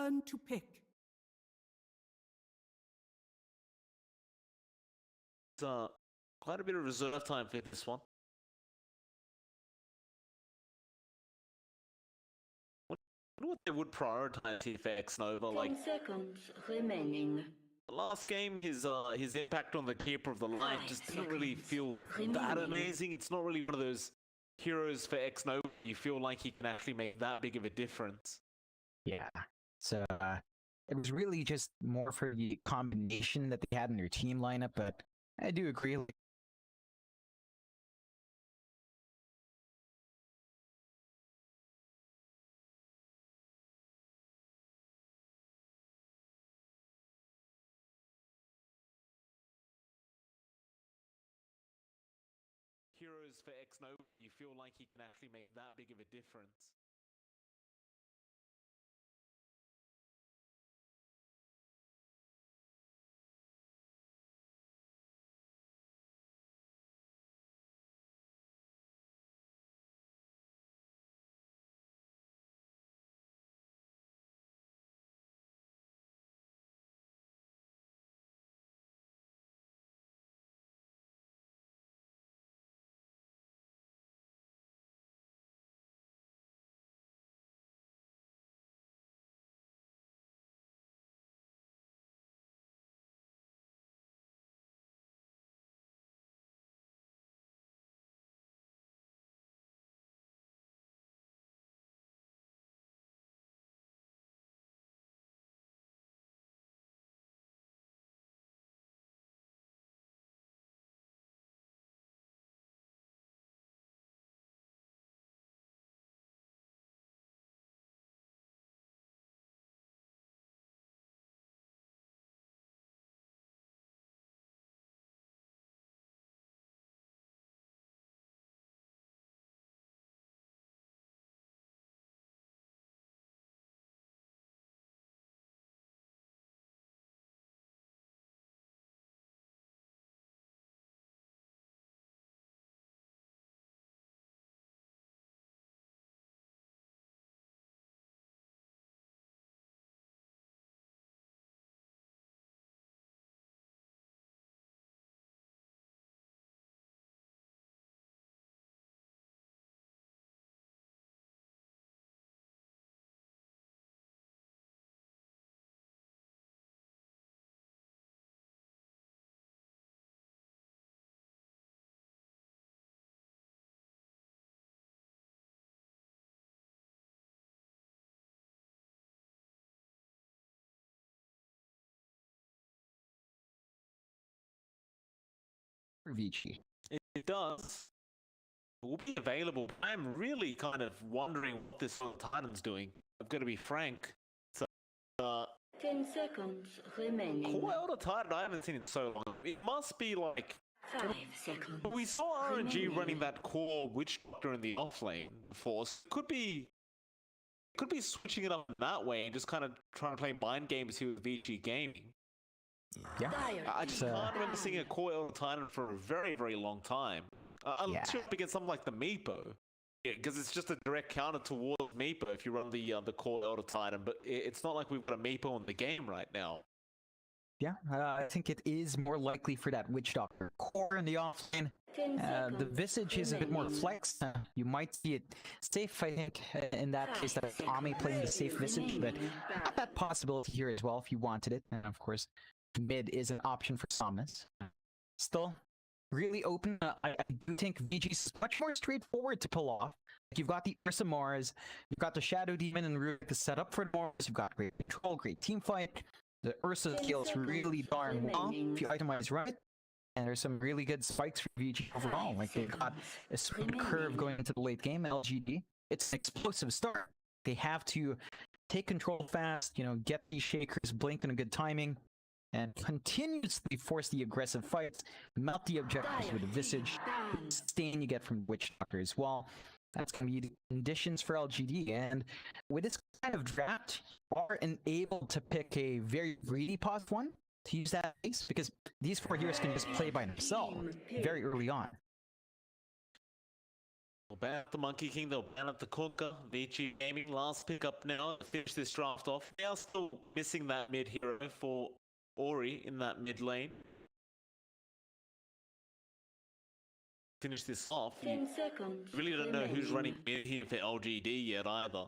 turn to pick. Quite a bit of reserve time for this one. I wonder what they would prioritize here for X-Nova. 10 Like, seconds remaining. the last game, his impact on the keeper of the line 5 just didn't really seconds feel that amazing. It's not really one of those heroes for X-Nova. You feel like he can actually make that big of a difference. Yeah. So it was really just more for the combination that they had in their team lineup, but I do agree. Like, Heroes for X-Nova, you feel like he can actually make that big of a difference. for Vici. It does. It will be available. I'm really kind of wondering what this little Titan's doing. I've got to be frank. So, 10 seconds remaining. Core Elder Titan, I haven't seen it so long. It must be like... 5 seconds. We saw RNG remaining. running that core Witch Doctor in the offlane force. Could be switching it up in that way and just kind of trying to play mind games here with Vici Gaming. Yeah. I just can't remember seeing a core Elder Titan for a very, very long time. Unless you're up against something like the Meepo. Yeah, because it's just a direct counter towards Meepo if you run the core Elder Titan, but it's not like we've got a Meepo in the game right now. Yeah, I think it is more likely for that Witch Doctor core in the offlane. 10 seconds The Visage is a bit more remaining. flexed. You might see it safe, I think, in that case, that Ami playing the safe Visage, but that possibility here as well if you wanted it. And of course, mid is an option for Somnus. Still, really open. I do think VG is much more straightforward to pull off. Like, you've got the Ursa Mars, you've got the Shadow Demon and Rurik to set up for the Mars, you've got great control, great team fight. The Ursa 10 scales really darn well remaining. if you itemize right. And there's some really good spikes for VG overall. Like, they've got a smooth curve going into the late game, LGD. It's an explosive start. They have to take control fast, you know, get these shakers blinked in a good timing, and continuously force the aggressive fights, melt the objectives with the Visage, sustain you get from Witch Doctor as well. That's going to be the conditions for LGD, and with this kind of draft, you are enabled to pick a very greedy pos one to use that base, because these four heroes can just play by themselves very early on. We'll ban out the Monkey King, they'll ban out the Kunka. Vici Gaming, last pick up now to finish this draft off. They are still missing that mid hero for Ori in that mid lane. Finish this off. You 10 seconds. really don't know who's remaining. running mid here for LGD yet either.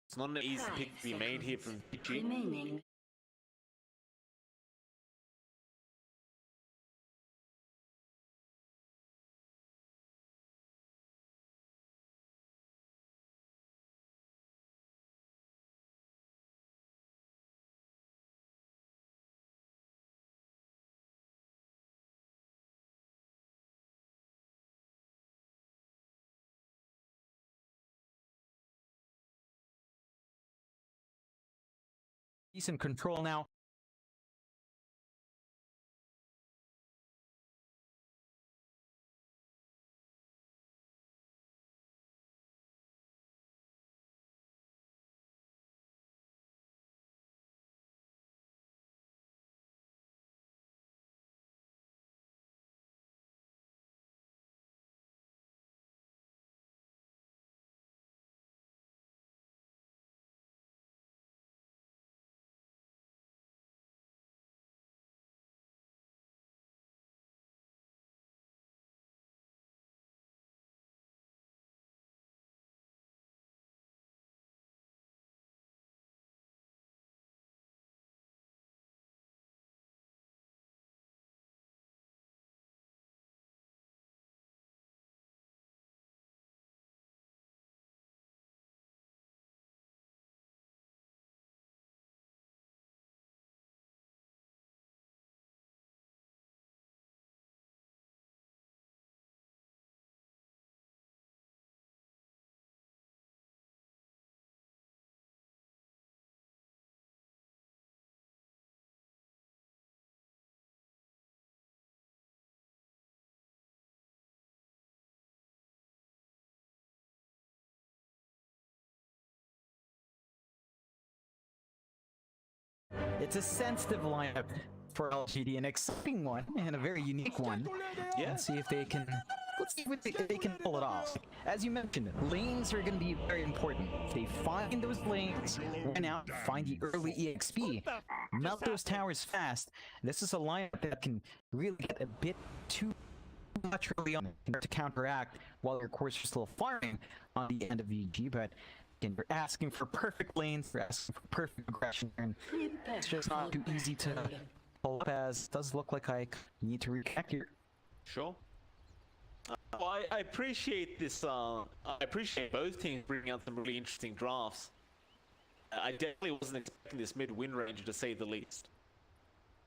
It's not an easy 5 pick to be made here from seconds Vici. remaining. Decent control now. It's a sensitive lineup for LGD, an exciting one and a very unique one. Yeah. Let's see if they can. Let's see if they can pull it off. As you mentioned, lanes are going to be very important. If they find those lanes, run out, find the early EXP, melt those towers fast. This is a lineup that can really get a bit too much early on to counteract while your course are still farming on the end of VG, but again, you're asking for perfect lanes, you're asking for perfect aggression, and it's just not too easy to pull up, as it does look like I need to reconnect here. Sure. Well, I appreciate this. I appreciate both teams bringing out some really interesting drafts. I definitely wasn't expecting this mid-win range, to say the least.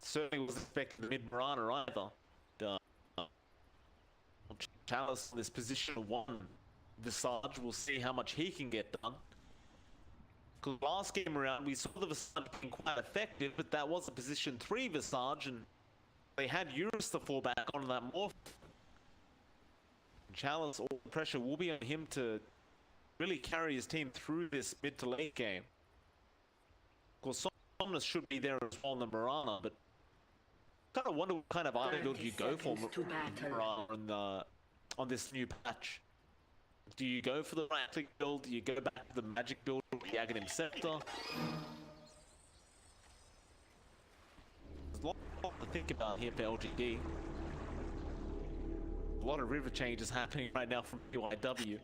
Certainly wasn't expecting the mid-Marana either. Chalice in this position 1 Visage, we'll see how much he can get done. Because last game around, we saw the Visage being quite effective, but that was a position 3 Visage, and they had Eurus to fall back on that morph. Chalice, all the pressure will be on him to really carry his team through this mid to late game. Of course, Somnus should be there as well in the Marana, but kind of wonder what kind of item build you go for Marana on this new patch. Do you go for the Ratchet build? Do you go back to the Magic build with the Aghanim Scepter? There's a lot to think about here for LGD. A lot of river changes happening right now from PYW.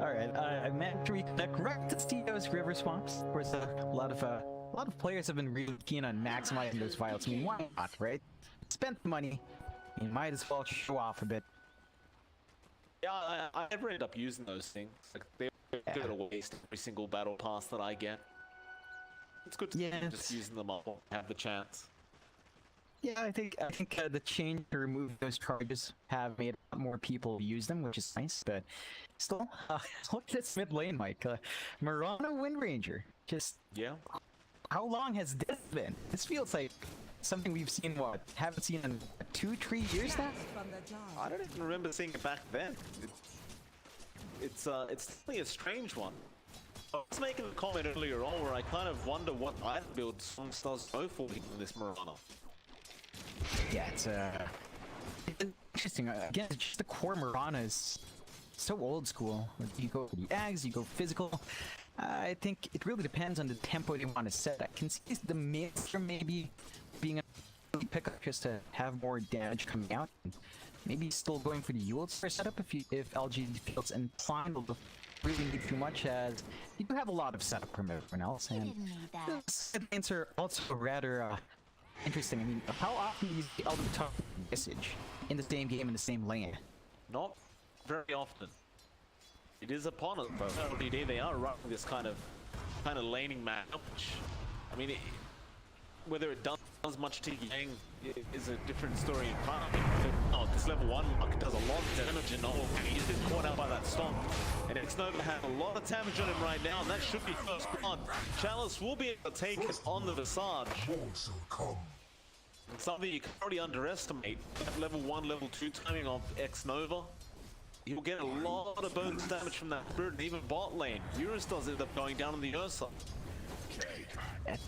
Alright, I managed to reconnect right to Steo's river swamps. Of course, a lot of players have been really keen on maximizing those files. I mean, why not, right? Spent the money, you might as well show off a bit. Yeah, I never end up using those things. Like, they go to waste every single battle pass that I get. It's good to just using them up, have the chance. Yeah, I think the change to remove those charges have made a lot more people use them, which is nice. But still, look at this mid lane, Mike. Marana Wind Ranger. Just how long has this been? This feels like something we've seen. Haven't seen in 2-3 years now. I don't even remember seeing it back then. It's definitely a strange one. I was making a comment earlier on where I kind of wonder what item build Songs does go for in this Marana. Yeah, it's interesting. Again, just the core Mirana is so old school. You go for the Ags, you go physical. I think it really depends on the tempo you want to set. I can see the mixer maybe being a pickup just to have more damage coming out. Maybe still going for the Yule setup if LGD feels inclined to really need too much, as you do have a lot of setup from everyone else. And the lanes are also rather interesting. I mean, how often do you see Elder talk message in the same game in the same lane? Not very often. It is upon us, but LGD, they are running this kind of laning map, which, I mean, whether it does much to Yang is a different story entirely. Oh, this level 1 mark does a lot of damage, and he's been caught out by that stomp. And Xnova has a lot of damage on him right now, and that should be first blood. Chalice will be able to take it on the Visage. Something you can't already underestimate. That level 1, level 2 timing of Xnova. He'll get a lot of bonus damage from that Spirit, and even bot lane. Eurus does end up going down on the Ursa.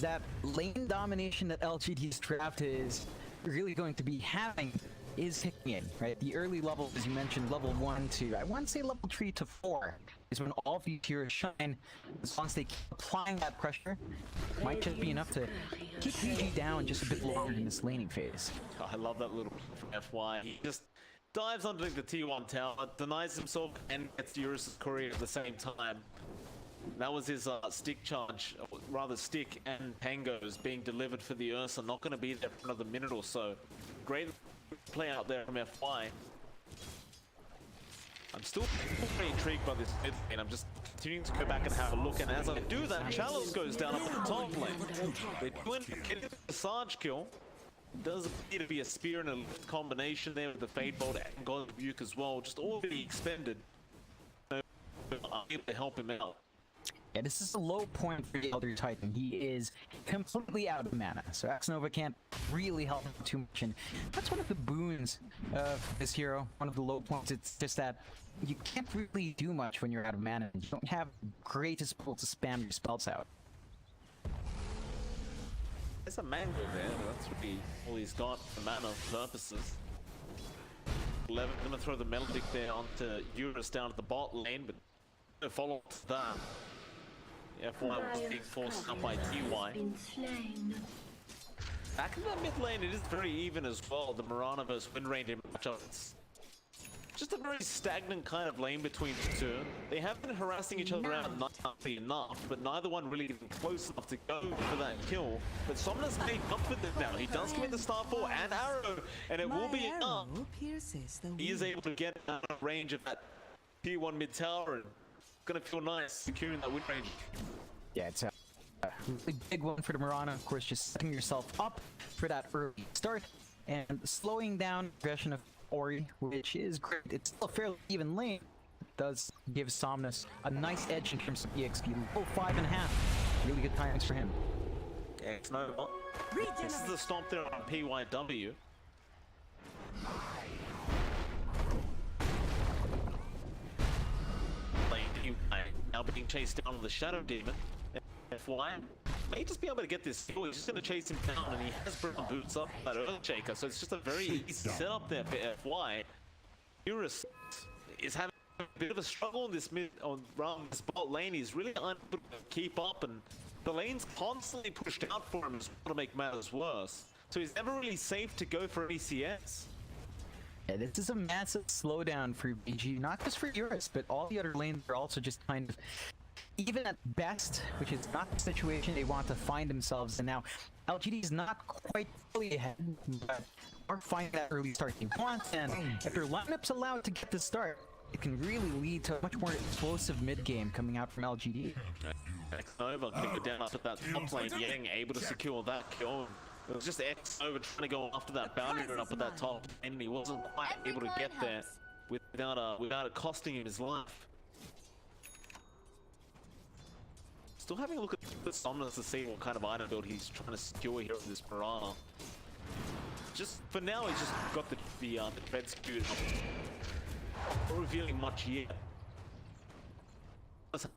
That lane domination that LGD's draft is really going to be having is kicking in, right? The early levels, as you mentioned, level 1 to, I want to say level 3 to 4, is when all of these heroes shine. As long as they keep applying that pressure, it might just be enough to keep PG down just a bit longer in this laning phase. Oh, I love that little from FY. He just dives underneath the T1 tower, denies himself, and gets Eurus' courier at the same time. That was his stick charge, rather stick and Tango's being delivered for the Ursa. Not going to be there for another minute or so. Great play out there from FY. I'm still very intrigued by this mid lane. I'm just continuing to go back and have a look, and as I do that, Chalice goes down up at the top lane. They do end up getting the Sarge kill. Does appear to be a spear and a lift combination there with the Fade Bolt and God Rebuke as well. Just all being expended. Able to help him out. Yeah, this is a low point for the Elder Titan. He is completely out of mana, so Xnova can't really help him too much, and that's one of the boons of this hero. One of the low points, it's just that you can't really do much when you're out of mana. You don't have greatest pull to spam your spells out. There's a mango there, but that's really all he's got for mana purposes. 11 gonna throw the Melodic there onto Eurus down at the bot lane, but no follow up to that. FY was being forced up by TY. Back in that mid lane, it is very even as well. The Mirana versus Wind Ranger matchup. It's just a very stagnant kind of lane between the two. They have been harassing each other around enough, but neither one really getting close enough to go for that kill. But Somnus made up for them now. He does commit the Starfall and Arrow, and it will be enough. He is able to get out of range of that P1 mid tower, and gonna feel nice securing that Wind Ranger. Yeah, it's a really big one for the Mirana. Of course, just setting yourself up for that early start and slowing down aggression of Ori, which is great. It's still a fairly even lane. It does give Somnus a nice edge in terms of EXP. Level 5.5. Really good timings for him. Yeah, it's no. This is the stomp there on PYW. Now being chased down with the Shadow Demon. FY may just be able to get this kill. He's just going to chase him down, and he has broken boots up that Earthshaker, so it's just a very easy setup there for FY. Eurus is having a bit of a struggle in this around this bot lane. He's really unable to keep up, and the lane's constantly pushed out for him as well to make matters worse. So he's never really safe to go for ECS. Yeah, this is a massive slowdown for BG, not just for Eurus, but all the other lanes are also just kind of even at best, which is not the situation they want to find themselves in now. LGD is not quite fully ahead, but are finding that early start they want, and if their lineup's allowed to get the start, it can really lead to a much more explosive mid game coming out from LGD. Xnova can go down up at that top lane, Yang able to secure that kill. It was just Xnova trying to go after that boundary run up at that top, and he wasn't quite able to get there without it costing him his life. Still having a look at the Somnus to see what kind of item build he's trying to secure here with this Piranha. Just for now, he's just got the Dread skewed up. Not revealing much yet. hasn't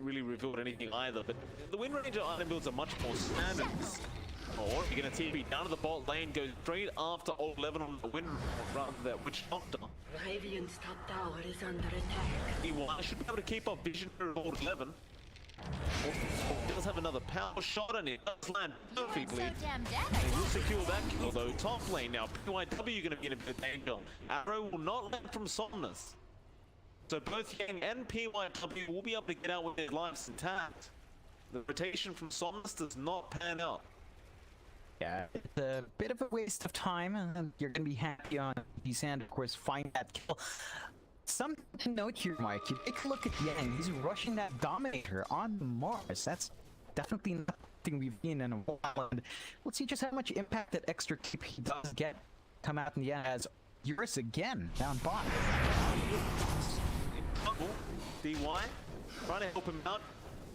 really revealed anything either, but the Wind Ranger item builds are much more standard. Or you're going to TP down to the bot lane, go straight after all 11 on the Wind, rather than that Witch Doctor. Radiant's top tower is under attack. He should be able to keep up vision for all 11. He does have another power shot and it does land perfectly. And he'll secure that kill though. Top lane now, PYW going to be in a bit of danger. Arrow will not land from Somnus. So both Yang and PYW will be able to get out with their lives intact. The rotation from Somnus does not pan out. Yeah, it's a bit of a waste of time, and you're going to be happy on Sand, of course, find that kill. Something to note here, Mike. You take a look at Yang. He's rushing that Dominator on Mars. That's definitely nothing we've seen in a while. And let's see just how much impact that extra keep he does get come out in the end as Eurus again down bot. DY trying to help him out.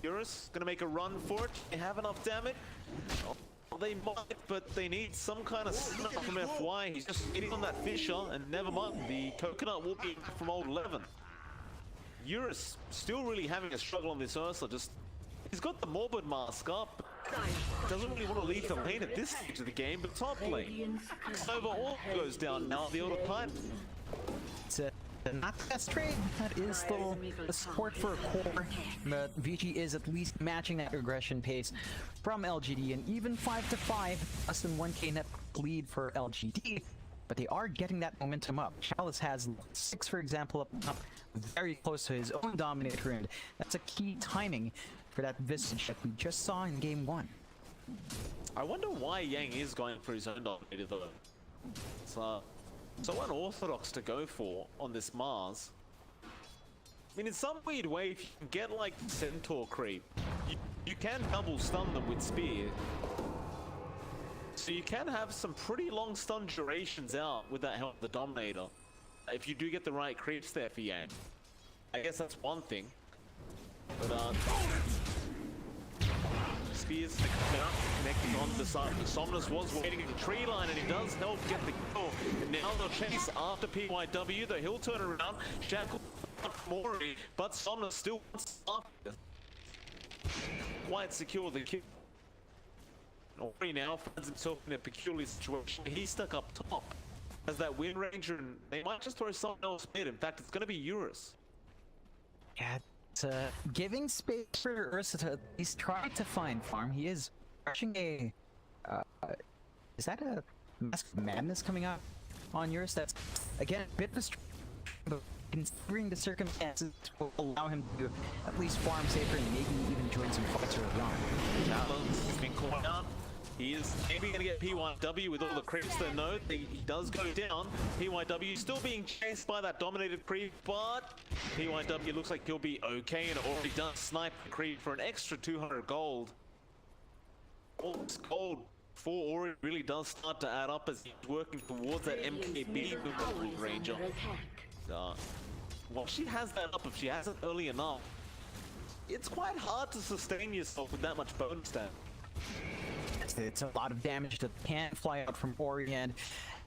Eurus gonna make a run for it. They have enough damage. They might, but they need some kind of snap from FY. He's just hitting on that Fisher, and never mind, the Coconut will be from old 11. Eurus still really having a struggle on this Ursa. He's got the Morbid mask up. Doesn't really want to leave the lane at this stage of the game, but top lane. Overall goes down now, the Elder Titan. It's not the best trade. That is still a support for a core, but Vici is at least matching that aggression pace from LGD, and even 5-5, less than 1k net lead for LGD, but they are getting that momentum up. Chalice has 6, for example, up very close to his own Dominator, and that's a key timing for that Visage that we just saw in game 1. I wonder why Yang is going for his own Dominator though. It's so unorthodox to go for on this Mars. I mean, in some weird way, if you can get like Centaur creep, you can double stun them with Spear. So you can have some pretty long stun durations out with that help of the Dominator. If you do get the right creeps there for Yang. I guess that's one thing. But Spears connecting on the side. Somnus was waiting in the tree line and he does help get the kill. And now they'll chase after PYW. The hill turn around. Shackle Mori, but Somnus still wants after. Quite secure the kill. Ori now finds himself in a peculiar situation. He's stuck up top. Has that Wind Ranger and they might just throw someone else mid. In fact, it's going to be Eurus. Yeah. Giving space for Ursa to at least try to find farm. He is rushing a... is that a Mask of Madness coming out on Eurus? That's, again, a bit frustrating, but considering the circumstances will allow him to at least farm safer and maybe even join some fights early on. Challenge has been caught out. He is maybe going to get PYW with all the creeps that know. He does go down. PYW still being chased by that dominated creep, but PYW looks like he'll be okay and already done snipe the creep for an extra 200 gold. All this gold for Ori really does start to add up as he's working towards that MKB with the Ranger. Well, she has that up if she has it early enough. It's quite hard to sustain yourself with that much bonus damage. It's a lot of damage that can fly out from Ori, and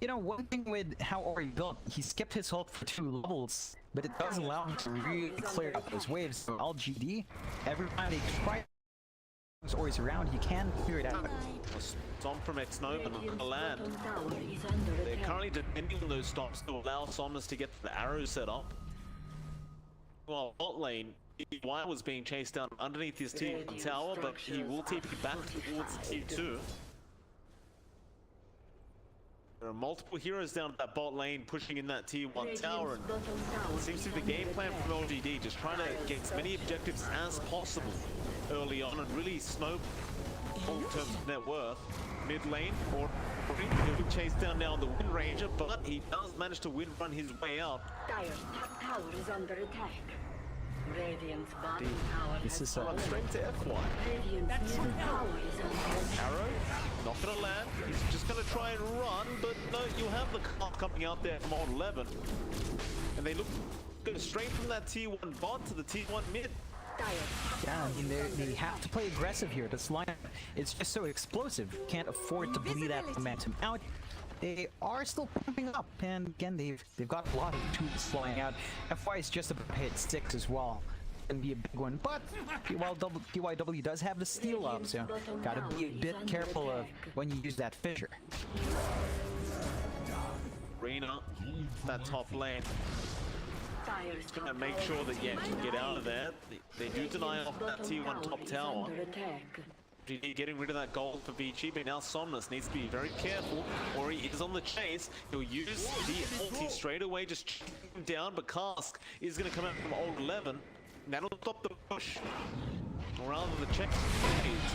you know, one thing with how Ori built, he skipped his ult for 2 levels, but it does allow him to really clear out those waves. So LGD, every time they try those Ori's around, he can clear it out. Stomp from X-Nova and land. They're currently depending on those stomps to allow Somnus to get the arrow set up. Well, bot lane, Y was being chased down underneath his T1 tower, but he will TP back towards T2. There are multiple heroes down that bot lane pushing in that T1 tower, and it seems to be the game plan from LGD, just trying to get as many objectives as possible early on and really snowball in terms of net worth. Mid lane, or he'll be chased down now on the Wind Ranger, but he does manage to wind run his way out. Dire's top tower is under attack. Radiant's bottom tower This is Straight to FY. Radiant's middle tower is under attack. Arrow, not gonna land. He's just gonna try and run, but no, you have the car coming out there from old 11. And they go straight from that T1 bot to the T1 mid. Yeah, I mean, they have to play aggressive here. This lineup is just so explosive. Can't afford to bleed that momentum out. They are still pumping up, and again, they've got a lot of tools flying out. FY is just about to hit 6 as well. gonna be a big one. But PYW does have the steal up, so gotta be a bit careful of when you use that fissure. Reyna, that top lane. Gonna make sure that Yen can get out of there. They do deny off that T1 top tower. Getting rid of that gold for Vici, but now Somnus needs to be very careful, or he is on the chase. He'll use the ulti straight away, just chasing him down, but Cask is going to come out from old 11. That'll stop the push, or rather the check.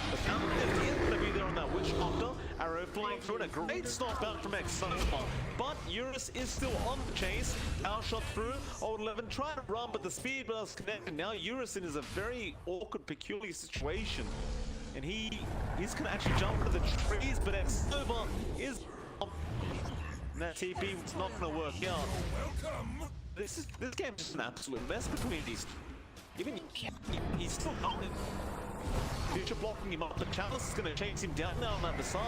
But now he is going to be there on that Witch Doctor. Arrow flying through, and a great stop out from Exoma. But Eurus is still on the chase. Power shot through. Old 11 trying to run, but the speed burst connected. Now Eurus is a very awkward, peculiar situation. And he's gonna actually jump into the trees, but Exova is and that TP was not gonna work out. This game's just an absolute mess between these two. Even he's still going. Future blocking him up, but Chalice is gonna chase him down now on that Visage.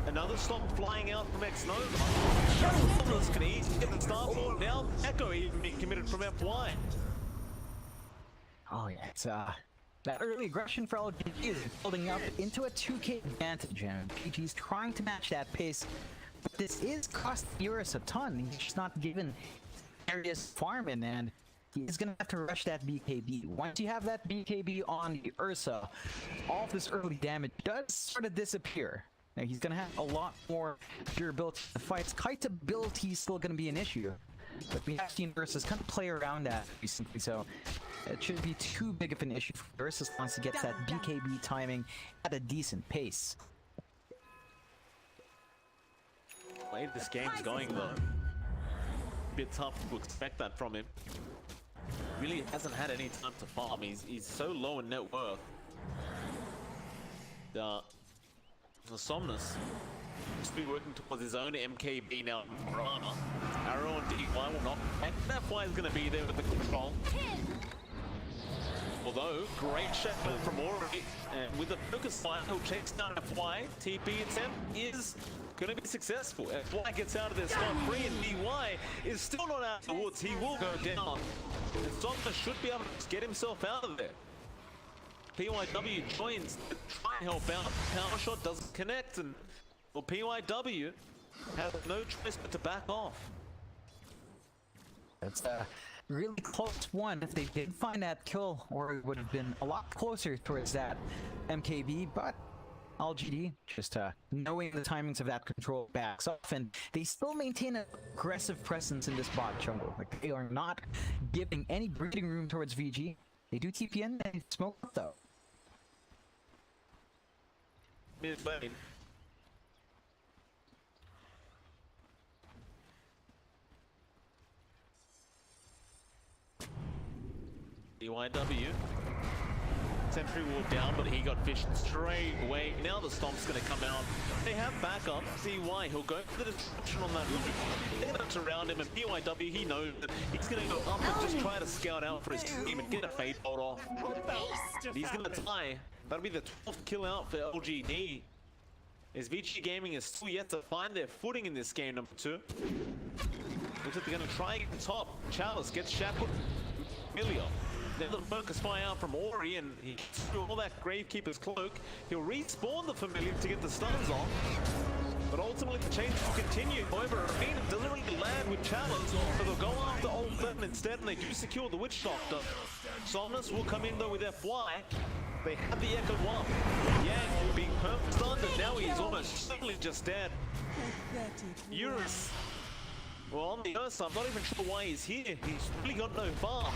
Another stop flying out from Exnova. Chalice can easily get the start for now. Echo even being committed from FY. Oh yeah, it's that early aggression for LGD is building up into a 2k advantage, and PG's trying to match that pace. But this is costing Eurus a ton. He's just not given areas farming, and he is gonna have to rush that BKB. Once you have that BKB on the Ursa, all of this early damage does sort of disappear. Now he's gonna have a lot more durability in the fights. Kite's ability is still gonna be an issue, but we have seen Ursa's kind of play around that recently, so it shouldn't be too big of an issue for Ursa as long as he gets that BKB timing at a decent pace. The way this game's going though, a bit tough to expect that from him. Really hasn't had any time to farm. He's so low in net worth. The Somnus just be working towards his own MKB now. Rana, Arrow and DY will not. And FY is going to be there with the control. Although, great shot from Ori, and with the focus fire, he'll chase down FY. TP attempt is going to be successful. FY gets out of there scot-free, and DY is still not out of the woods. He will go down. And Somnus should be able to get himself out of there. PYW joins to try and help out. Power shot doesn't connect, and well, PYW has no choice but to back off. It's a really close one. If they did find that kill, or it would have been a lot closer towards that MKB, but LGD just knowing the timings of that control backs off, and they still maintain an aggressive presence in this bot jungle. Like, they are not giving any breathing room towards VG. They do TP in and smoke up though. Mid lane. DYW. Sentry wall down, but he got fished straight away. Now the Stomp's going to come out. They have backup. DY, he'll go for the destruction on that roof. They're going to surround him, and PYW, he knows that he's going to go up and just try to scout out for his team and get a fade bolt off. And he's going to die. That'll be the 12th kill out for LGD. As Vici Gaming is still yet to find their footing in this game, number 2. Looks like they're going to try and get top. Chalice gets shackled. Milio. Then the focus fire out from Ori, and he threw all that Gravekeeper's cloak. He'll respawn the Familiar to get the stuns off. But ultimately the change will continue. However, Arena doesn't really land with Chalice, so they'll go after Old 11 instead, and they do secure the Witch Doctor. Somnus will come in though with FY. They have the Echo 1. Yang being perfect stunned, and now he's almost certainly just dead. Eurus. Well, on the Ursa, I'm not even sure why he's here. He's really got no farm.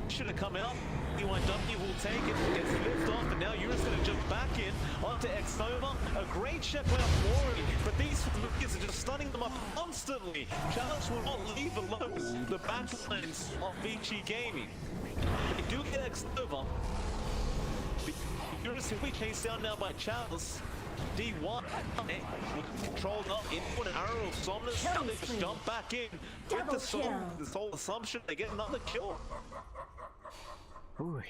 Should have come out. DYW will take it, gets the lift off, and now Eurus going to jump back in onto Exnova. A great check out from Ori, but these familiars are just stunning them up constantly. Challenge will not leave alone the backlines of Vici Gaming. They do get Exnova. Eurus will be chased down now by Chalice. D1 controlled up into an arrow of Somnus, and they just jump back in with the soul assumption. They get another kill. Ooh,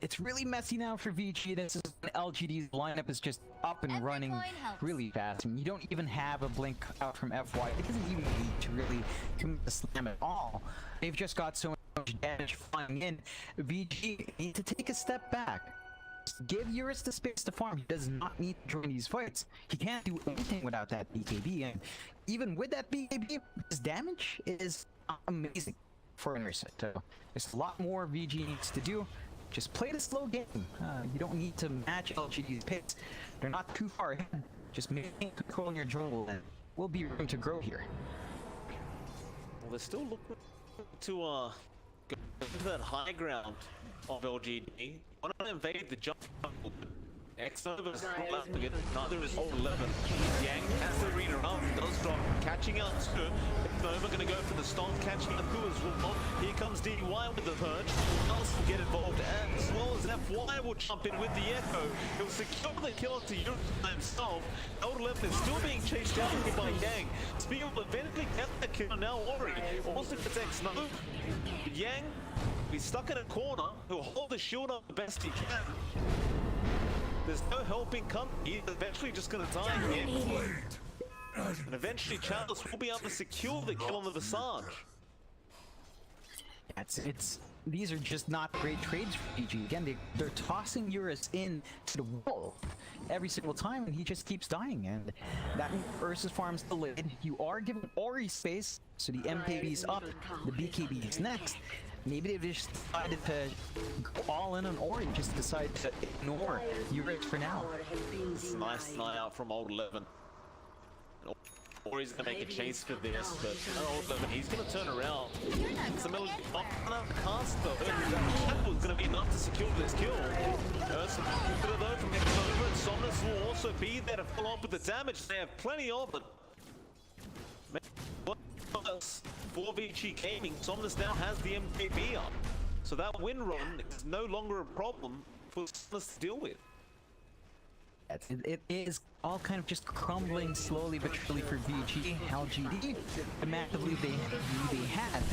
it's really messy now for Vici. This is when LGD's lineup is just up and running really fast. I mean, you don't even have a blink out from FY. It doesn't even need to really commit the slam at all. They've just got so much damage flying in. VG need to take a step back. Just give Eurus the space to farm. He does not need to join these fights. He can't do anything without that BKB, and even with that BKB, his damage is amazing for Eurus. So there's a lot more VG needs to do. Just play the slow game. You don't need to match LGD's pace. They're not too far ahead. Just maintain control in your jungle, and we'll be room to grow here. Well, they're still looking to go into that high ground of LGD. Want to invade the jungle. X-Nova is not up again, neither is all 11. Yang has the reader up, does drop, catching out too. X-Nova gonna go for the stomp, catching out too as well. Here comes DY with the purge. Else will get involved, as well as FY will jump in with the Echo. It will secure the kill to Europe himself. Old 11 is still being chased down here by Yang. Spear will eventually get the kill now, Ori. Also gets X-Nova. Yang, he's stuck in a corner, he'll hold the shield up the best he can. There's no helping come. He's eventually just gonna die here. And eventually Chalice will be able to secure the kill on the Visage. These are just not great trades for PG. Again, they're tossing Eurus in to the wall every single time, and he just keeps dying. And that Ursus farm's delayed. You are giving Ori space, so the MKB's up, the BKB is next. Maybe they've just decided to go all in on Ori, just decide to ignore Eurus for now. It's a nice night out from Old 11. Ori's gonna make a chase for this, but Old 11, he's gonna turn around. It's a middle cast though. That was gonna be enough to secure this kill. Ursa though from X-Nova, and Somnus will also be there to follow up with the damage. They have plenty of it. For Vici Gaming, Somnus now has the MKB up. So that win run is no longer a problem for Somnus to deal with. It is all kind of just crumbling slowly but surely for VG. LGD, the match I believe they had,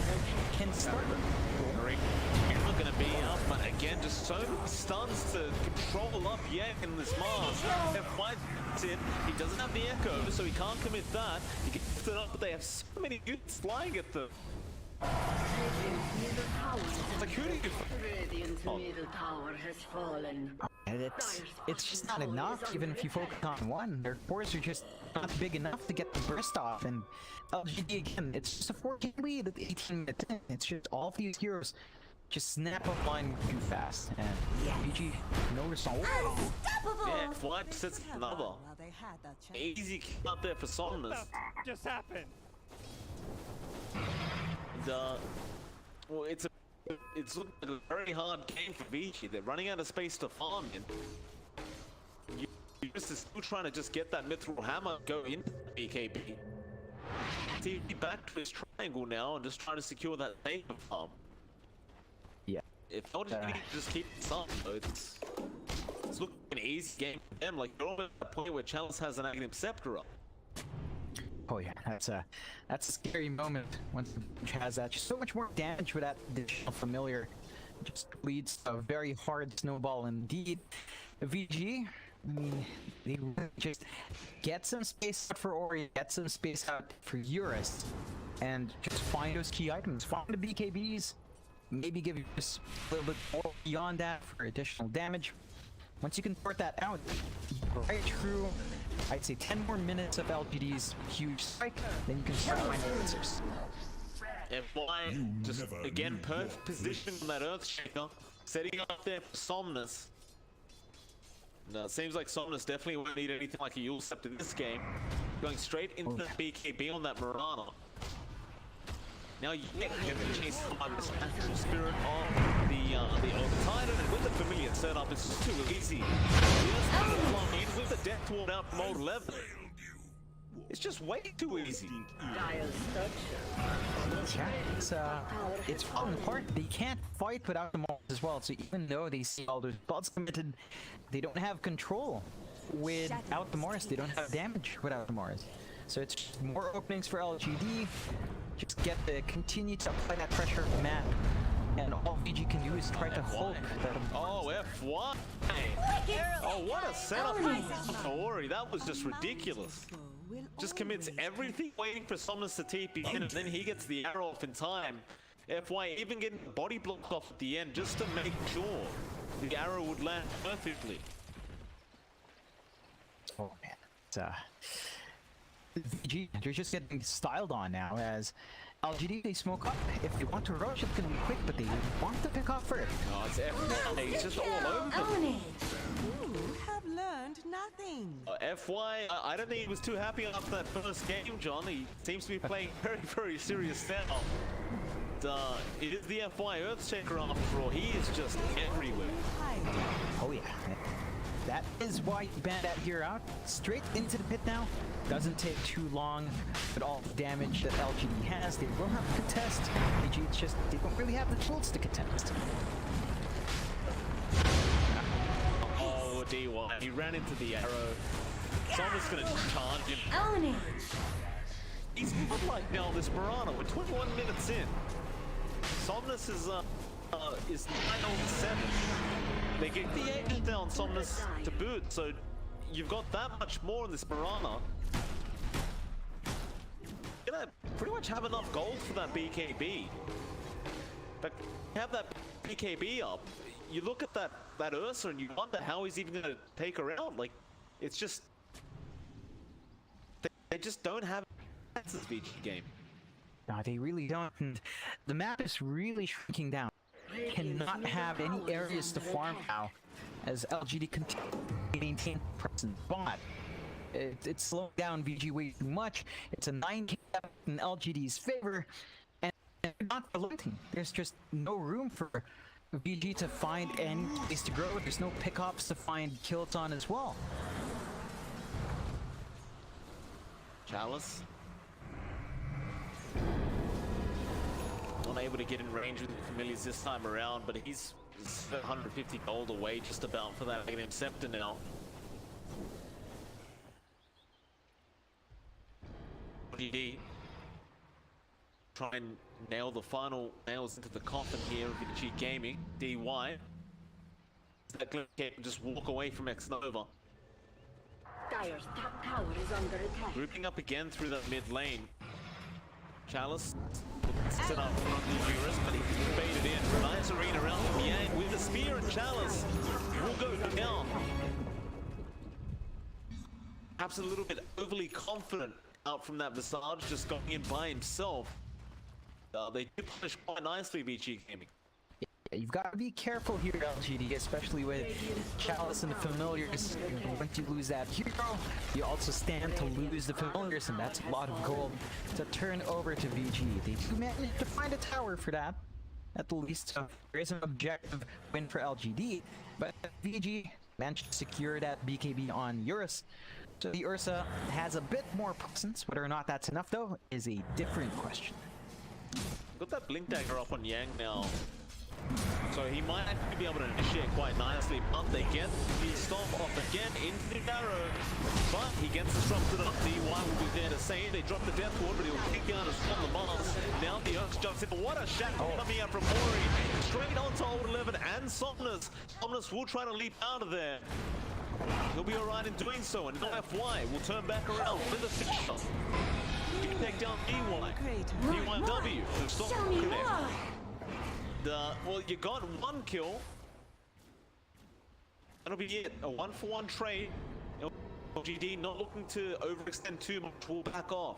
can start. Not gonna be up, but again, just so many stuns to control up Yang in this mask. F5's in, he doesn't have the echo, so he can't commit that. He gets it up, but they have so many units flying at them. It's like, who do you... Radiant's middle tower has fallen. And it's just not enough, even if you focus on one. Their cores are just not big enough to get the burst off, and LGD again, it's just a 4-game lead at 18 minutes in. It's just all of these heroes just snap up line too fast, and VG no result. Yeah, Flight sits another. Easy kill out there for Somnus. Just happened. And, well, it's looking like a very hard game for Vici. They're running out of space to farm in. Eurus is still trying to just get that Mithril Hammer, go into the BKB. TV back to his triangle now and just trying to secure that Nation farm. Yeah. If not, just keep this up, though, it's looking like an easy game for them. Like, you're almost at a point where Chalice has an Aghanim Scepter up. Oh yeah, that's a scary moment once the bench has that. Just so much more damage with that additional familiar. Just leads to a very hard snowball indeed. VG, I mean, they really just get some space out for Ori, get some space out for Eurus, and just find those key items. Find the BKBs, maybe give you just a little bit more beyond that for additional damage. Once you can sort that out, right through, I'd say 10 more minutes of LGD's huge spike, then you can start finding answers. FY just again perfect position on that Earthshaker, setting up there for Somnus. No, it seems like Somnus definitely won't need anything like a Yule Scepter in this game. Going straight into the BKB on that Mirana. Now you get the chase by the Spectral Spirit of the Titan, and with the familiar setup, it's just too easy. Yes, with the Death Ward out from Old 11. It's just way too easy. Yeah, it's falling apart. They can't fight without the Mars as well, so even though they see all those builds committed, they don't have control without the Mars. They don't have damage without the Mars. So it's just more openings for LGD. Just continue to apply that pressure on the map, and all VG can do is try to hope that. Oh, F1! Oh, what a setup for Ori! That was just ridiculous. Just commits everything, waiting for Somnus to TP in, and then he gets the arrow off in time. FY even getting the body blocked off at the end just to make sure the arrow would land perfectly. Oh man, it's VG, they're just getting styled on now as LGD, they smoke up. If they want to rush, it's gonna be quick, but they want to pick off first. Oh, it's FY, he's just all over them. You have learned nothing. FY, I don't think he was too happy after that first game, John. He seems to be playing very, very serious now. It is the FY Earthshaker after all. He is just everywhere. Oh yeah. That is why you banned that here out. Straight into the pit now. Doesn't take too long, but all the damage that LGD has, they will have to contest. VG, it's just, they don't really have the tools to contest. Oh, DY, he ran into the arrow. Someone's gonna charge him. Own it. He's not like now this Piranha. We're 21 minutes in. Somnus is 9-7. They get the agent down, Somnus, to boot, so you've got that much more in this Piranha. You're gonna pretty much have enough gold for that BKB. But you have that BKB up, you look at that Ursa and you wonder how he's even gonna take her out. Like, it's just... They just don't have this Vici game. No, they really don't. And the map is really shrinking down. Cannot have any areas to farm now as LGD continues to maintain presence. But it's slowing down VG way too much. It's a 9k in LGD's favor, and they're not relenting. There's just no room for VG to find any place to grow. There's no pickups to find kills on as well. Chalice. Unable to get in range with the familiars this time around, but he's 150 gold away just about for that Magnum Scepter now. DD try and nail the final nails into the coffin here of Vici Gaming. DY. That Glimmer can just walk away from X-Nova. Dire's top tower is under attack. Grouping up again through the mid lane. Chalice set up front of Eurus, but he's faded in. Nice arena around from Yang with the spear, and Chalice will go down. Perhaps a little bit overly confident out from that Visage, just going in by himself. They do punish quite nicely, Vici Gaming. You've got to be careful here, LGD, especially with Chalice and the Familiars. Once you lose that hero, you also stand to lose the Familiars, and that's a lot of gold to turn over to VG. They do manage to find a tower for that, at the least. So there is an objective win for LGD, but VG managed to secure that BKB on Eurus. So the Ursa has a bit more presence. Whether or not that's enough, though, is a different question. Got that Blink Dagger up on Yang now. So he might actually be able to initiate quite nicely, but they get the stop off again into the arrow. But he gets disrupted up. DY will be there to save. They drop the death ward, but he'll kick out and spawn the boss. Now the Urks jumps in. What a shackle coming out from Mori. Straight onto Old 11 and Somnus. Somnus will try to leap out of there. He'll be alright in doing so, and FY will turn back around with a finisher. You can take down DY. DYW. Stop there. Well, you got one kill. That'll be it. A 1-for-1 trade. LGD not looking to overextend too much. Will back off.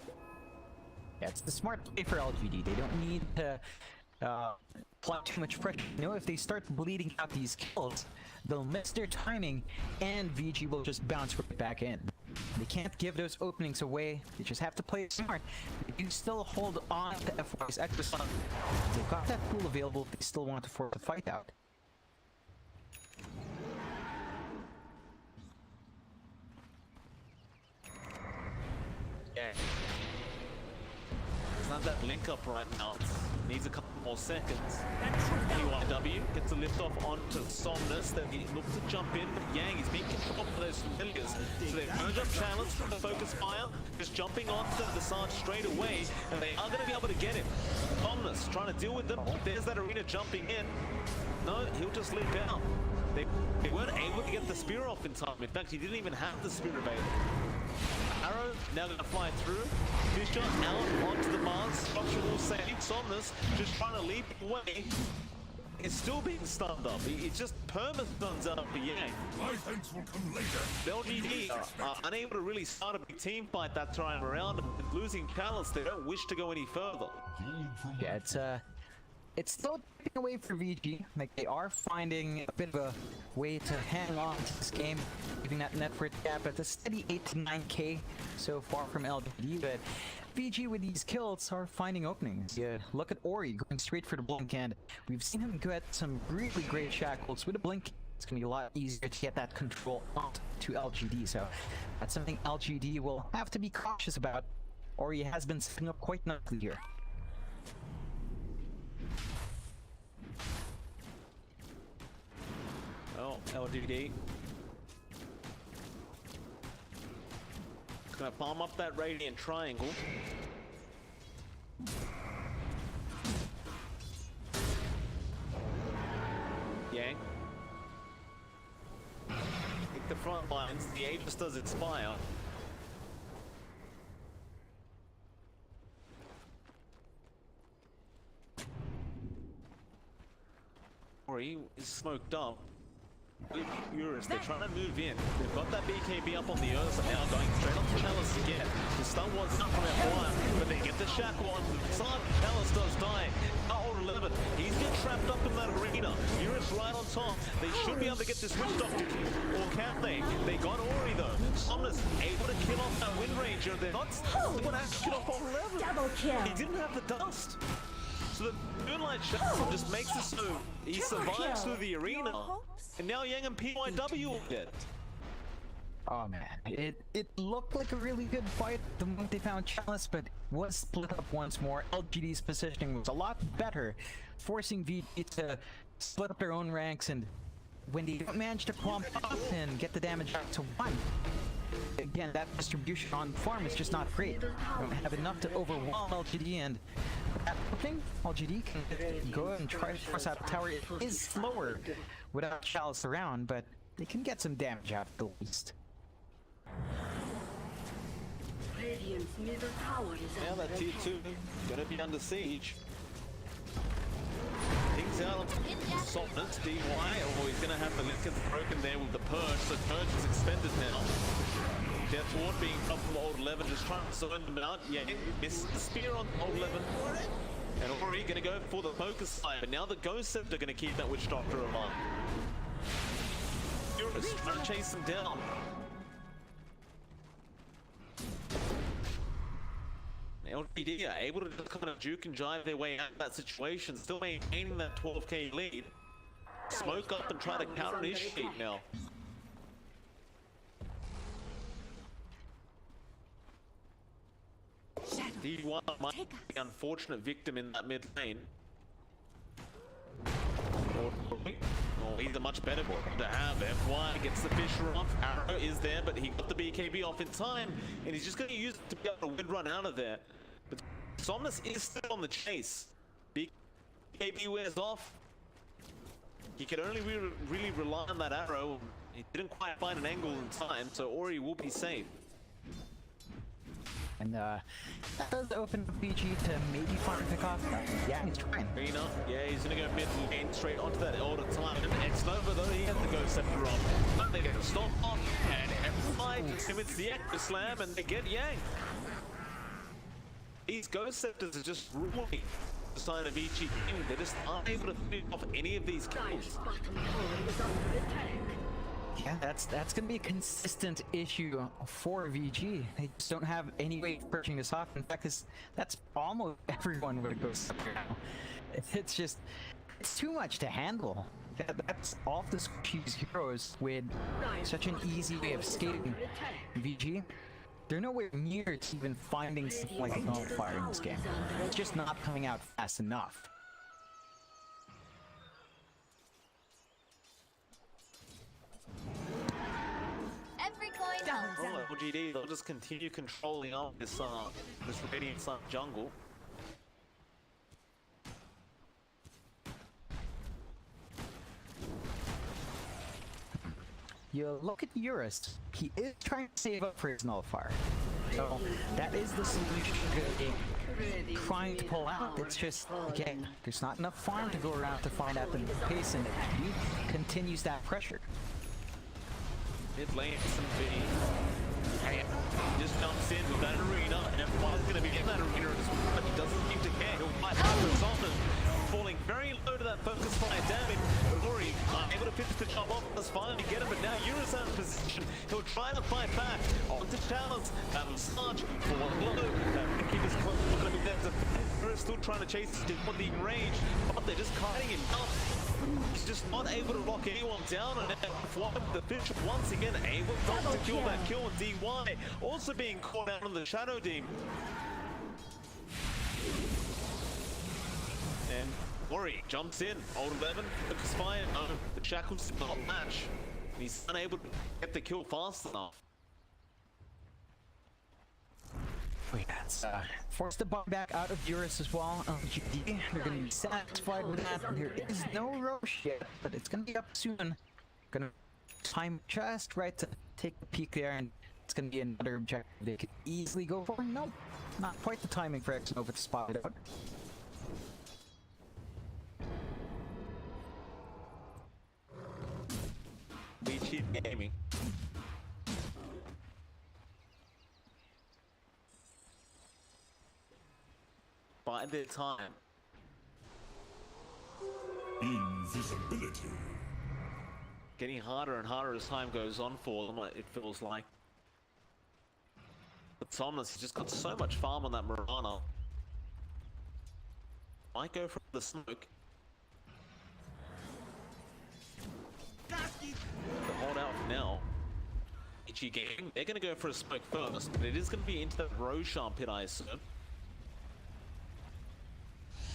Yeah, it's the smart play for LGD. They don't need to apply too much pressure. You know, if they start bleeding out these kills, they'll miss their timing, and VG will just bounce right back in. They can't give those openings away. They just have to play it smart. They do still hold on to FY's extra. They've got that pool available if they still want to force the fight out. Yeah. It's not that link up right now. It needs a couple more seconds. DYW gets a lift off onto Somnus. Then he looks to jump in, but Yang is being controlled by those familiars. So they merge up Challenge from the focus fire, just jumping onto the Sarge straight away, and they are going to be able to get him. Somnus trying to deal with them. There's that arena jumping in. No, he'll just leap out. They weren't able to get the spear off in time. In fact, he didn't even have the spear available. Arrow now going to fly through. Fisher out onto the Mars. Structure will save. Somnus just trying to leap away. It's still being stunned up. It's just perma-stuns out for Yang. My thanks will come later. LGD are unable to really start a big team fight that time around. And losing balance, they don't wish to go any further. Yeah, it's still taking away for VG. Like, they are finding a bit of a way to hang on to this game, keeping that net worth gap at a steady 8 to 9k so far from LGD, but VG with these kills are finding openings. Yeah, look at Ori going straight for the blink, and we've seen him get some really great shackles with a blink. It's gonna be a lot easier to get that control out to LGD, so that's something LGD will have to be cautious about. Ori has been stepping up quite nicely here. Oh, LGD. Gonna palm up that radiant triangle. Yang. Hit the front lines. The Aegis does expire. Ori is smoked up. Eurus, they're trying to move in. They've got that BKB up on the Earth and now going straight up to Chalice again. The stun was up from F1, but they get the shackle on the side. Chalice does die. Now old 11. He's getting trapped up in that arena. Eurus right on top. They should be able to get this Witch Doctor kill. Or can they? They got Ori though. Somnus able to kill off that Wind Ranger. They're not going to have to kill off old 11. Double kill. He didn't have the dust. So the Moonlight Shadow just makes it so he survives through the arena. And now Yang and PYW will get. Oh man, it looked like a really good fight the moment they found Chalice, but was split up once more. LGD's positioning was a lot better, forcing VG to split up their own ranks, and when they don't manage to clump up and get the damage out to 1, again, that distribution on farm is just not great. They don't have enough to overwhelm LGD, and that thing, LGD can go and try to force out the tower. It is slower without Chalice around, but they can get some damage out at least. Radiant's middle tower is Now under that tier attack. 2 gonna be under siege. Things out on Softness, DY, oh he's gonna have the link broken there with the Purge, so Purge is expended now. Death Ward being up from old 11, just trying to zone them out. Yeah, missed the spear on old 11. And Ori gonna go for the focus side, but now the Ghost Scepter gonna keep that Witch Doctor alive. Eurus trying to chase him down. LGD are able to just kind of juke and jive their way out of that situation, still maintaining that 12k lead. Smoke up and try to counter-initiate now. D1 might be the unfortunate victim in that mid lane. Oh, he's a much better one to have. F1 gets the Fisher off. Arrow is there, but he got the BKB off in time, and he's just going to use it to be able to wind run out of there. But Somnus is still on the chase. BKB wears off. He can only really rely on that arrow. He didn't quite find an angle in time, so Ori will be safe. And that does open up BG to maybe find a pick off. Yeah, he's trying. Arena, yeah, he's gonna go mid lane straight onto that Elder Time. And X-Nova though, he has to go Scepter off. But they get a stop off, and F5 commits the Echo Slam, and they get Yang. These Ghost Scepters are just ruling the sign of Vici. They're just aren't able to finish off any of these kills. Dive's bottom tower is under attack. Yeah, that's gonna be a consistent issue for VG. They just don't have any way of purging this off. In fact, that's almost everyone with a Ghost Scepter now. It's just, it's too much to handle. That's off the squishy's heroes with such an easy way of escaping. VG, they're nowhere near to even finding something like a nullifier in this game. It's just not coming out fast enough. Oh, LGD, they'll just continue controlling on this Radiant Sun jungle. You look at Eurus, he is trying to save up for his nullifier. So that is the solution they're trying to pull out. It's just, again, there's not enough farm to go around to find out the pace, and he continues that pressure. Mid lane, SMB. Hey, just jumps in with that arena, and everyone's going to be in that arena as well, but he doesn't seem to care. He'll fight out the Zombie, falling very low to that focus fire damage. Rory able to finish the job off, let's finally get him, but now Yura's out of position. He'll try to fight back onto Chalice, Sarge, for one blow. Keep his close, going to be there. Yura's still trying to chase him within range, but they're just cutting him up. He's just not able to lock anyone down, and the fish once again able not to kill that kill, and DY also being caught out on the Shadow Team. And Ori jumps in, old 11, focus fire, no, the Shackles did not match. He's unable to get the kill fast enough. That's forced the ball back out of Eurus as well. LGD, they're going to be satisfied with that. There is no rush yet, but it's going to be up soon. Going to time just right to take the peek there, and it's going to be another objective they could easily go for. Nope, not quite the timing for Xnova to spot it out. Vici gaming. By their time. Invisibility. Getting harder and harder as time goes on for them, it feels like. But Somnus has just got so much farm on that Mirana. Might go for the smoke. To hold out for now. Vici Gaming, they're going to go for a smoke first, but it is going to be into that Roshan pit, I assume.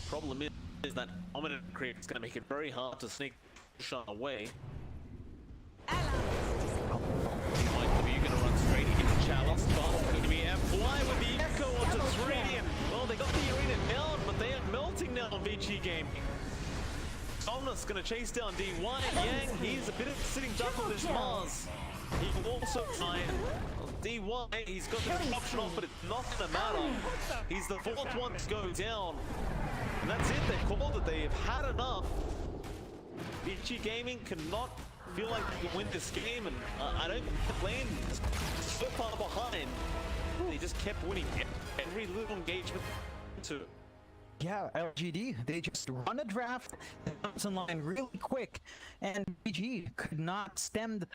Problem is that Ominous Creep is going to make it very hard to sneak Roshan away. You're going to run straight into Chalice, but going to be fly with the echo onto 3, and well, they got the arena down, but they are melting now on Vici Gaming. Somnus going to chase down DY. Yang, he's a bit of sitting duck on this Mars. He will also tie DY, he's got the disruption off, but it's not going to matter. He's the 4th one to go down. And that's it, they've called it, they've had enough. Vici Gaming cannot feel like they can win this game, and I don't blame so far behind. They just kept winning every little engagement to. Yeah, LGD, they just run a draft, the Thompson line really quick, and BG could not stem the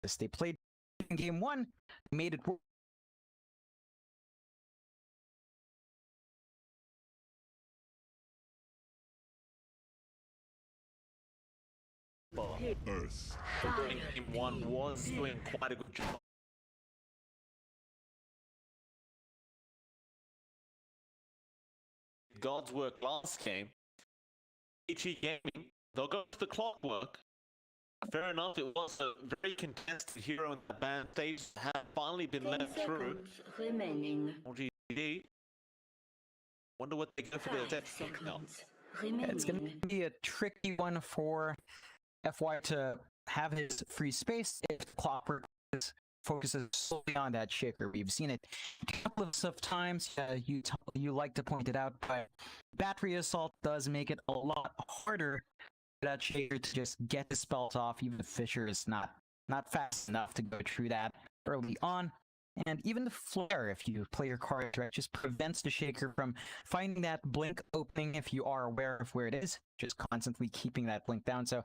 this. They played in game 1, made it work. Earth. Game 1 was doing quite a good job. God's work last game. Vici Gaming, they'll go to the clockwork. Fair enough, it was a very contested hero in the band stage have finally been 10 let through. seconds remaining. LGD. Wonder what they go for their 5 set now. seconds It's going remaining. to be a tricky one for FY to have his free space if Clockwork focuses solely on that shaker. We've seen it a couple of times. You like to point it out, but battery assault does make it a lot harder for that shaker to just get his spells off, even if Fisher is not fast enough to go through that early on. And even the flare, if you play your cards right, just prevents the shaker from finding that blink opening if you are aware of where it is, just constantly keeping that blink down. So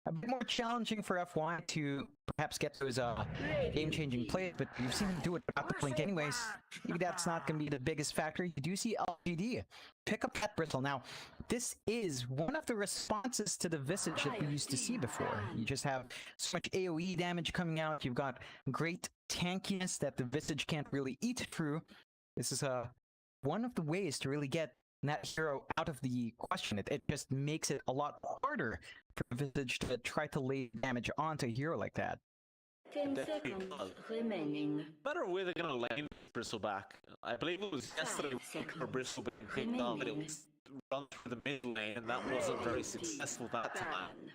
a bit more challenging for FY to perhaps get those game-changing plays, but you've seen him do it without the blink anyways. Maybe that's not going to be the biggest factor. You do see LGD pick up that bristle. Now, this is one of the responses to the Visage that we used to see before. You just have so much AoE damage coming out. You've got great tankiness that the Visage can't really eat through. This is one of the ways to really get that hero out of the question. It just makes it a lot harder for Visage to try to lay damage onto a hero like that. 10 Definitely seconds does. remaining. No matter where they're going to land Bristle back. I believe it was yesterday 5 for seconds Bristle being picked up, but it remaining. was run through the mid lane, and that wasn't very successful that time.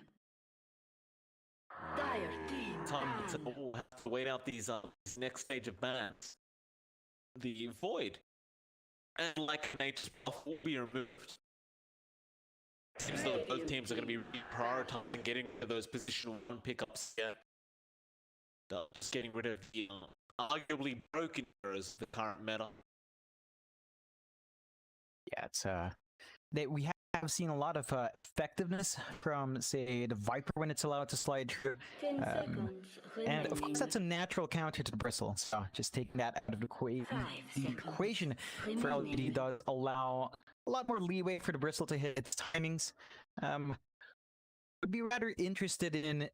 Dire team Time to ban. we'll have to wait out these next stage of bans. The Void and like Nature's buff will be removed. Seems though both teams are going to be prioritizing getting to those positional 1 pickups again. Just getting rid of the arguably broken heroes, the current meta. Yeah, it's we have seen a lot of effectiveness from, say, the Viper when it's allowed to slide through. 10 seconds And of course, remaining. that's a natural counter to the Bristle. So just taking that out of the, 5 seconds equation for remaining. LGD does allow a lot more leeway for the Bristle to hit its timings. Would be rather interested in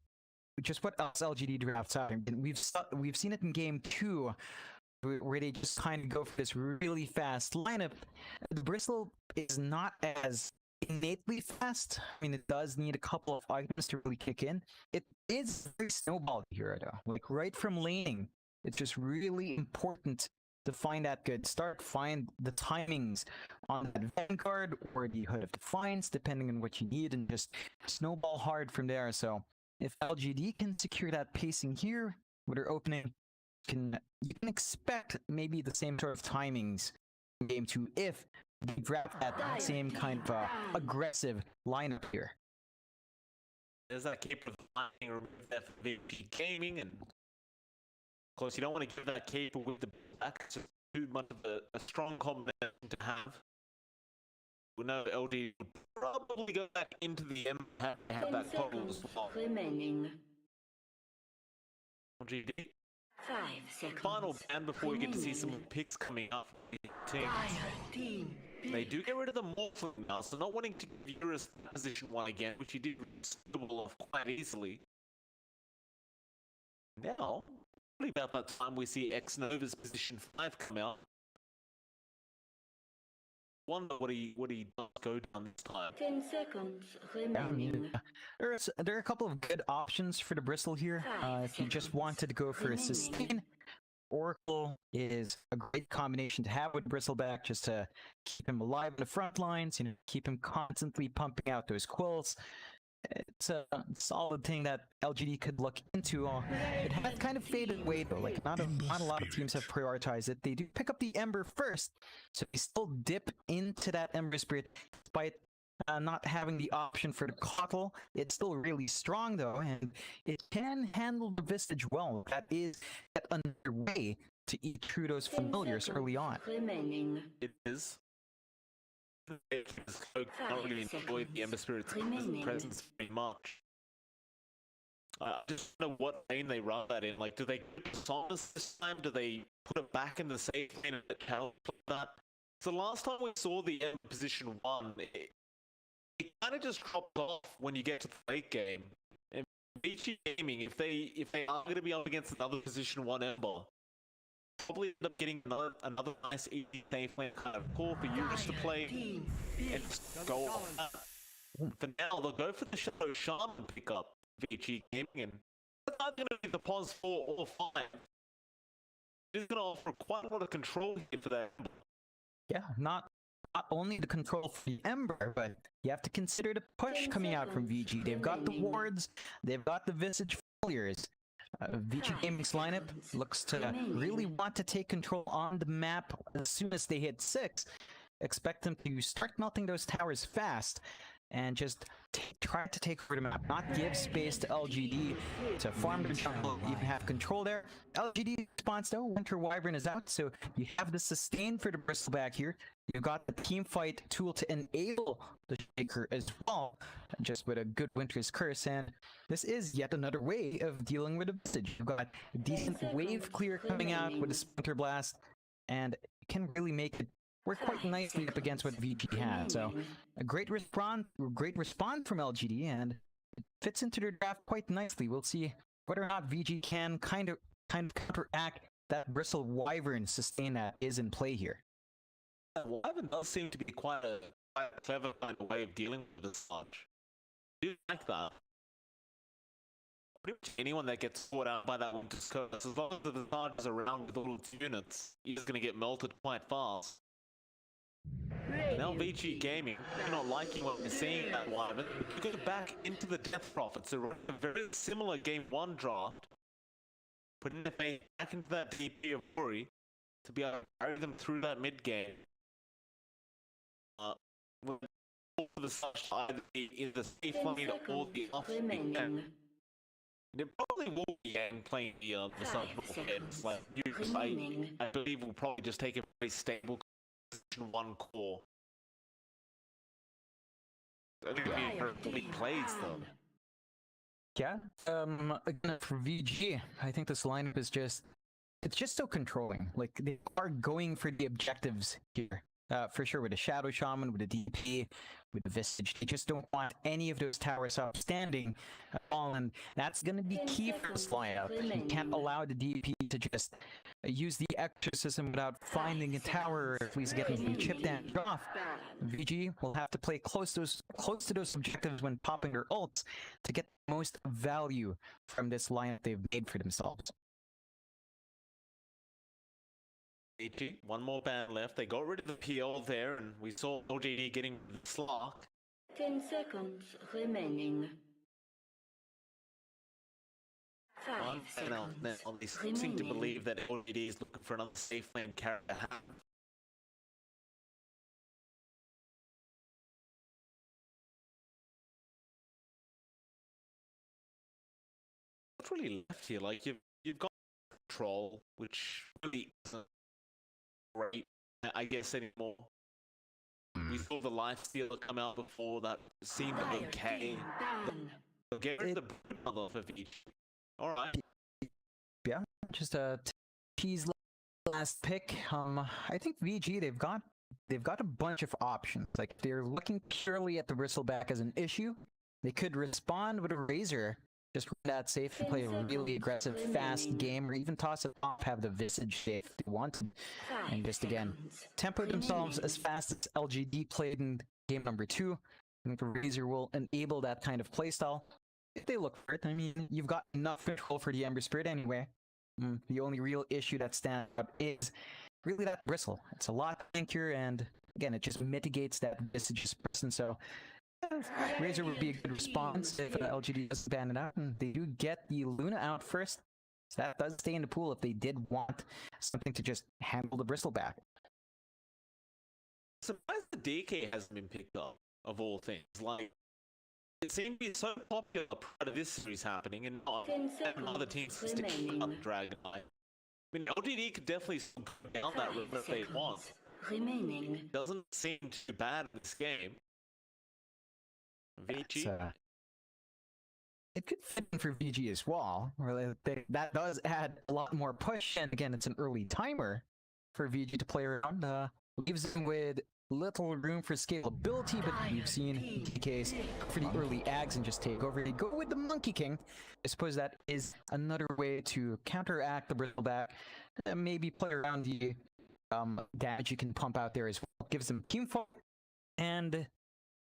just what else LGD drafts out. And we've seen it in game 2, where they just kind of go for this really fast lineup. The Bristle is not as innately fast. I mean, it does need a couple of items to really kick in. It is very snowball hero though. Like right from laning, it's just really important to find that good start, find the timings on that Vanguard or the Hood of Defiance, depending on what you need, and just snowball hard from there. So if LGD can secure that pacing here with their opening, you can expect maybe the same sort of timings in game 2 if they draft that same kind of aggressive lineup here. There's that cape of flying remove that for VP Gaming, and of course you don't want to give that cape with the back. It's too much of a strong combination to have. We know LD would probably go back into the impact and have 10 that toggle as seconds well. remaining. LGD. 5 seconds Final ban before we get to see some remaining. picks coming up for the team. Dire team They do get rid of the Morphling now, so not wanting to give Eurus position 1 again, which he did stumble off quite easily. Now, probably about that time we see X Nova's position 5 come out. Wonder what he does go down this time. 10 seconds Yeah, I mean, remaining. there are a couple of good options for the Bristle here. If you just wanted to go for a sustain, Oracle is a great combination to have with Bristleback, just to keep him alive in the front lines, keep him constantly pumping out those quills. It's a solid thing that LGD could look into. It has kind of faded away though. Like not a lot of teams have prioritized it. They do pick up the Ember first, so they still dip into that Ember Spirit, despite not having the option for the Cockle. It's still really strong though, and it can handle the Visage well. That is yet another way to eat through those 10 familiars early on. seconds remaining. It is. I don't really enjoy the Ember Spirit's remaining. presence very much. I just don't know what lane they run that in. Like, do they put Thomas this time? Do they put it back in the safe lane and challenge that? So last time we saw the end position 1, it kind of just dropped off when you get to the late game. And Vici Gaming, if they are going to be up against another position 1 Ember, probably end up getting another nice easy safe lane kind of call for you just to play and just go off that. For now, they'll go for the Shadow Shaman pickup, Vici Gaming, and it's not going to be the pos 4 or 5. It's going to offer quite a lot of control here for that. Yeah, not only the control for the Ember, but you have to consider the push coming out from VG. They've got the wards, they've got the Visage failures. Vici Gaming's lineup looks to really want to take control on the map as soon as they hit 6. Expect them to start melting those towers fast and just try to take over the map, not give space to LGD to farm their jungle, even have control there. LGD response though, Winter Wyvern is out, so you have the sustain for the Bristleback here. You've got the team fight tool to enable the Shaker as well, just with a good Winter's Curse, and this is yet another way of dealing with a Visage. You've got a decent wave clear coming out with a Splinter Blast, and it can really make it work quite nicely up against what VG has. So a great response from LGD, and it fits into their draft quite nicely. We'll see whether or not VG can kind of counteract that Bristle Wyvern sustain that is in play here. Wyvern does seem to be quite a clever kind of way of dealing with the Sludge. I do like that. Pretty much anyone that gets caught out by that Winter's Curse, as long as the Sludge is around with the little units, he's going to get melted quite fast. Now Vici Gaming, you're not liking what you're seeing that Wyvern, you go back into the Death Prophets, so a very similar Game 1 draft, putting the face back into that DP of Worry to be able to carry them through that mid game. With the Sludge either be in the safe lane or the off lane. They probably will be playing the Sludge Bullheads. Like, I believe we'll probably just take a very stable position 1 core. I think he plays them. Yeah, again, for VG, I think this lineup is it's just so controlling. Like, they are going for the objectives here. For sure, with a Shadow Shaman, with a DP, with the Visage. They just don't want any of those towers outstanding at all, and that's going to be key for this lineup. You can't allow the DP to just use the Exorcism without finding a tower, or at least getting some chip damage off. VG will have to play close to those objectives when popping their ults to get the most value from this lineup they've made for themselves. One more ban left. They got rid of the PL there, and we saw LGD getting the Slark. 10 seconds remaining. 5 seconds Now, they seem to believe that LGD is looking for another safe lane carry to have. What's really left here? Like, you've got control, which really isn't great, I guess, anymore. We saw the Lifestealer come out before, that seemed okay. Get rid of the brother for Vici. Alright. Yeah, just a tease last pick. I think VG, they've got a bunch of options. Like, if they're looking purely at the Bristleback as an issue, they could respond with a Razor, just run that safe and play a really aggressive, fast game, or even toss it off, have the Visage safe if they want, and just, again, tempo themselves as fast as LGD played in game number 2. I think the Razor will enable that kind of playstyle if they look for it. I mean, you've got enough control for the Ember Spirit anyway. The only real issue that stands out is really that Bristle. It's a lot tankier, and again, it just mitigates that Visage's presence, so Razor would be a good response if LGD does ban it out, and they do get the Luna out first. So that does stay in the pool if they did want something to just handle the Bristleback. Surprised the DK hasn't been picked up, of all things. Like, it seemed to be so popular prior to this series happening, and not other teams sticking up Dragon Eye. I mean, LGD could definitely go down that route if they want. Doesn't seem too bad in this game. Vici. it could fit in for VG as well. Really, that does add a lot more push, and again, it's an early timer for VG to play around. Leaves them with little room for scalability, but we've seen DKs for the early ags and just take over. They go with the Monkey King. I suppose that is another way to counteract the Bristleback. Maybe play around the damage you can pump out there as well. Gives them team fall, and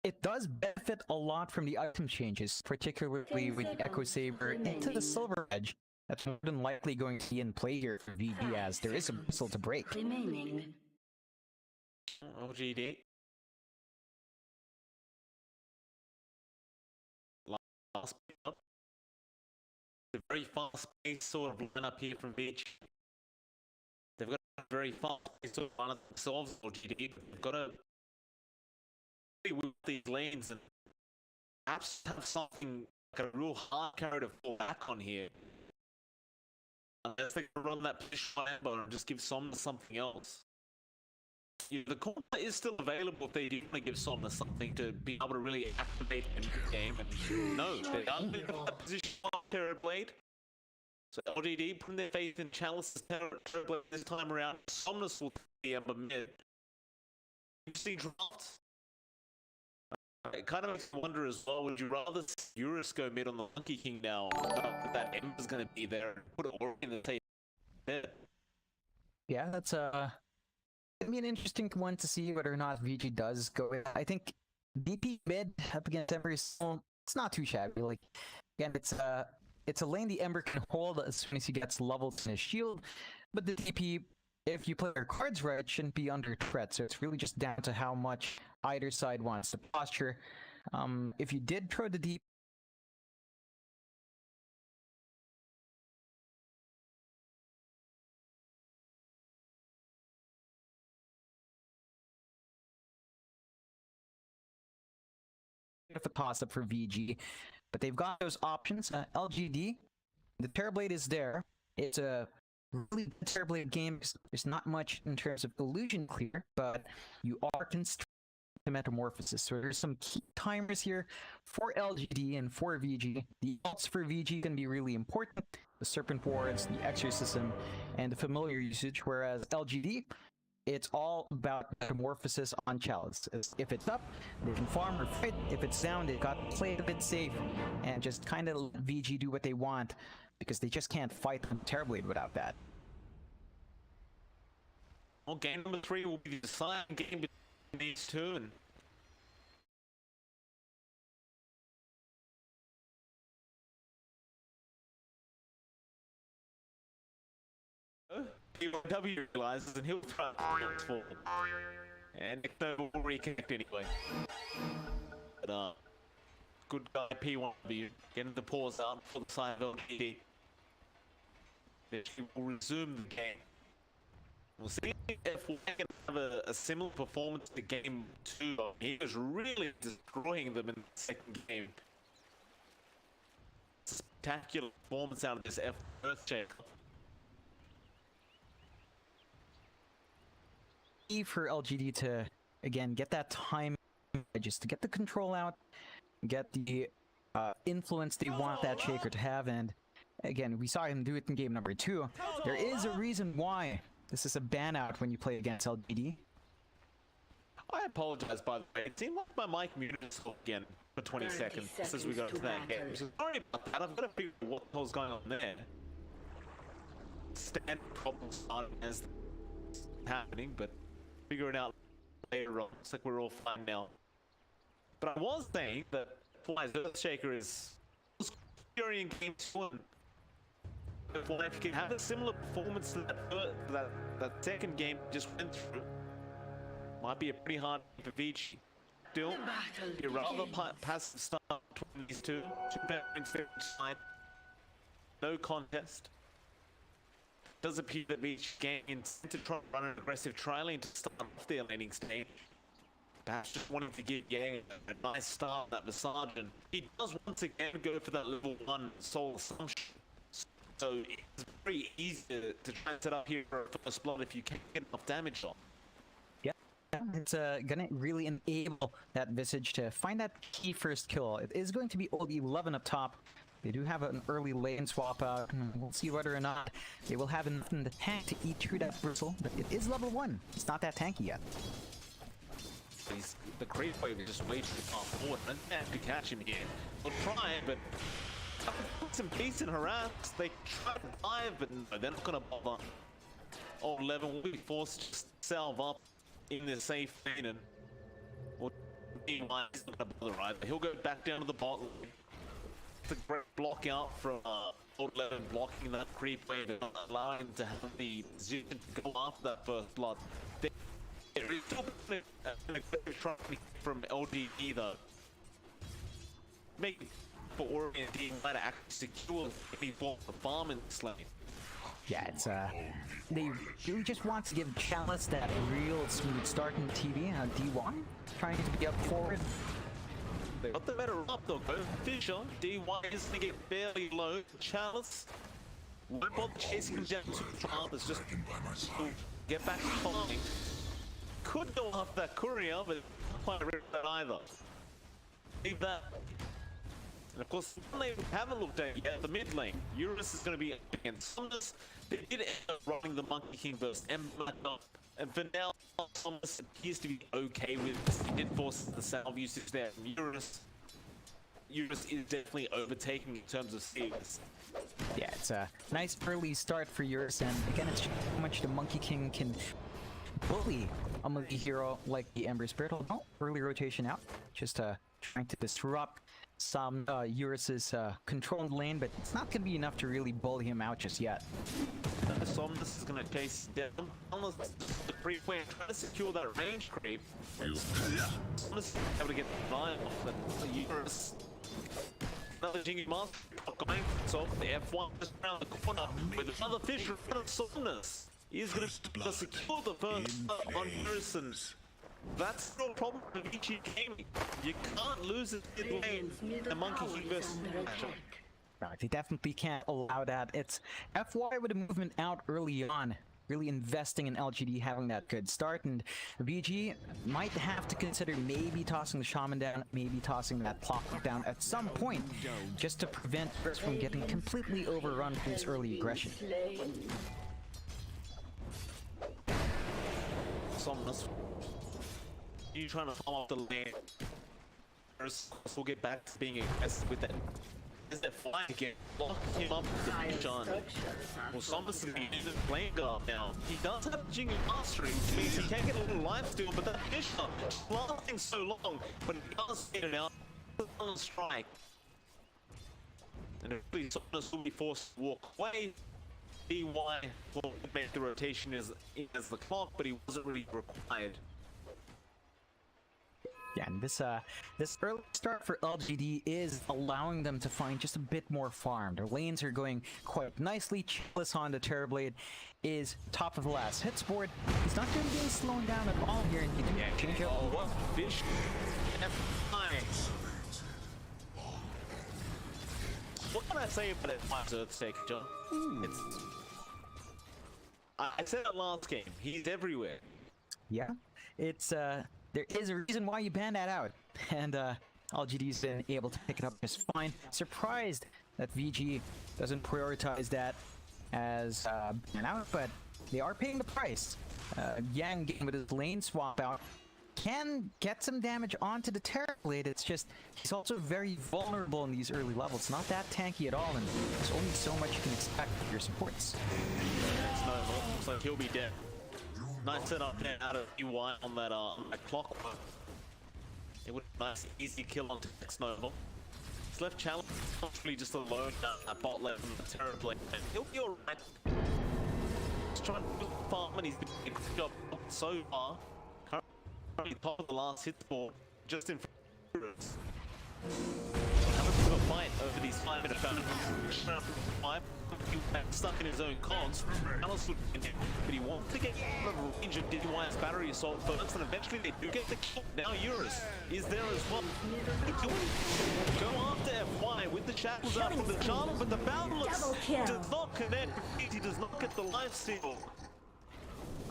it does benefit a lot from the item changes, particularly with the Echo Saber into the Silver Edge. That's more than likely going to be in play here for VG, as there is a whistle to break. Remaining. LGD. Last pick up. A very fast-paced sort of lineup here from Vici. They've got a very fast-paced sort of lineup that solves LGD, but they've got to with these lanes and perhaps have something like a real hard carry to fall back on here. Unless they can run that push combo and just give Somna something else. Yeah, the corner is still available if they do want to give Somna something to be able to really activate in the game. And no, they're done with that position of Terror Blade. So LGD putting their faith in Chalice's Terror Blade this time around. Somnus will be Ember mid. You see drafts. It kind of makes me wonder as well, would you rather Eurus go mid on the Monkey King now, that Ember's going to be there and put it all in the tape mid? Yeah, that's gonna be an interesting one to see whether or not VG does go with. I think DP mid up against Ember is still, it's not too shabby. Like, again, it's a lane the Ember can hold as soon as he gets leveled in his shield, but the DP, if you play your cards right, shouldn't be under threat. So it's really just down to how much either side wants to posture. If you did throw the deep, of a toss-up for VG, but they've got those options. LGD, the Terrorblade is there. It's a really good Terrorblade game. There's not much in terms of illusion clear, but you are constrained to Metamorphosis. So there's some key timers here for LGD and for VG. The ults for VG can be really important. The Serpent Wards, the Exorcism, and the Familiar usage, whereas LGD, it's all about Metamorphosis on Chalice. If it's up, they can farm or fight. If it's down, they've got to play it a bit safe and just kind of let VG do what they want, because they just can't fight on Terrorblade without that. Well, game number 3 will be the deciding game between these two, and BO3 realizes and he'll try to fall. And Nick will reconnect anyway. But good guy P1W getting the pause out for the side of LGD. He will resume the game. We'll see if we can have a similar performance to game 2. He was really destroying them in the second game. Spectacular performance out of this Earthshaker. For LGD to, again, get that time, just to get the control out, get the influence they want that Shaker to have, and again, we saw him do it in game number 2. There is a reason why this is a ban out when you play against LGD. I apologize, by the way. It seemed like my mic muted itself again for 20 seconds as we got into that game. So sorry about that. I've got to figure out what the hell's going on there. Standard problems aren't as happening, but figure it out later on. Looks like we're all fine now. But I was saying that Fly's Earthshaker is Fury in game 2. If you can have a similar performance to that second game just went through, might be a pretty hard game for Vici. Still, a rather passive start between these two. Two veterans there each side. No contest. Does appear that Vici gained to try to run an aggressive trialing to start off their laning stage. Perhaps just wanting to give Yang a nice start on that Visage, and he does once again go for that level 1 Soul Assumption. So it's very easy to try and set up here for a first blood if you can't get enough damage on. Yeah, it's gonna really enable that Visage to find that key first kill. It is going to be old 11 up top. They do have an early lane swap out. We'll see whether or not they will have enough in the tank to eat through that bristle. But it is level 1. It's not that tanky yet. The creep wave is just way too far forward. I don't have to catch him here. We'll try, but some decent harass. They try to dive, but no, they're not gonna bother. Old 11 will be forced to just salve up in the safe lane, and or he's not gonna bother either. He'll go back down to the bot lane. It's a great block out from old 11 blocking that creep wave and allowing him to have the position to go after that first blood. There is still an aggressive try from LGD though. Maybe for Orient team might actually secure any form of farm in this lane. Yeah, it's they do just want to give Chalice that real smooth start in TV. D1 trying to be up forward. They got the better up though. Fisher, D1 is gonna get fairly low. Chalice won't bother chasing him down too far. It's just to get back to farming. Could go after that courier, but quite rip that either. Leave that. And of course, they haven't looked at yet the mid lane. Eurus is going to be up against Somnus. They did end up running the Monkey King burst and up. And for now, Somnus appears to be okay with this. He did force the salve usage there. Eurus is definitely overtaking in terms of CS. Yeah, it's a nice early start for Eurus, and again, it's how much the Monkey King can bully a Monkey hero like the Ember Spirit. Oh, early rotation out, just trying to disrupt some Eurus's controlled lane, but it's not going to be enough to really bully him out just yet. Somnus is going to chase down. Unless the creep wave trying to secure that range creep. Somnus is able to get the line off the Eurus. Another Jingy Master going so the F1 just around the corner with another fish in front of Somnus. He's going to secure the first on Eurus, and that's no problem for Vici gaming. You can't lose it in lane. The Monkey King versus Right, they definitely can't allow that. It's FY with a movement out early on, really investing in LGD having that good start, and VG might have to consider maybe tossing the Shaman down, maybe tossing that clock down at some point, just to prevent us from getting completely overrun with this early aggression. Somnus, you trying to farm off the lane. First, we'll get back to being aggressive with that. Is that flying again? Lock him up with the Bichon. Well, Somnus is going to use his flame guard now. He does have Jingy Mastery, which means he can get a little life steal, but that Fisher lasting so long, but he can't get it out. On strike. And eventually Somnus will be forced to walk away. DY will make the rotation as the clock, but he wasn't really required. Yeah, and this early start for LGD is allowing them to find just a bit more farm. Their lanes are going quite nicely. Chalice on the Terrorblade is top of the last hits board. He's not going to be slowing down at all here, and he can change up. Oh, what fish! What can I say about it? Earthsake, John? It's. I said it last game. He's everywhere. Yeah, it's there is a reason why you banned that out, and LGD's been able to pick it up just fine. Surprised that VG doesn't prioritize that as ban out, but they are paying the price. Yang game with his lane swap out can get some damage onto the Terrorblade. It's just he's also very vulnerable in these early levels. Not that tanky at all, and there's only so much you can expect of your supports. Looks like he'll be dead. Nice setup there out of UI on that clockwork. It would be a nice easy kill onto Snowball. His left challenge actually just alone at bot left from the Terrorblade. He'll be alright. He's trying to farm and he's been doing a good job so far. Currently top of the last hit for just in front of us. Have a bit of a fight over these 5-minute battles. He stuck in his own cogs. Alice would continue, but he wants to get out of range of DY's battery assault first, and eventually they do get the kill. Now Eurus is there as well. Go after FY with the shackles out from the Charlotte, but the Boundless does not connect. He does not get the life steal.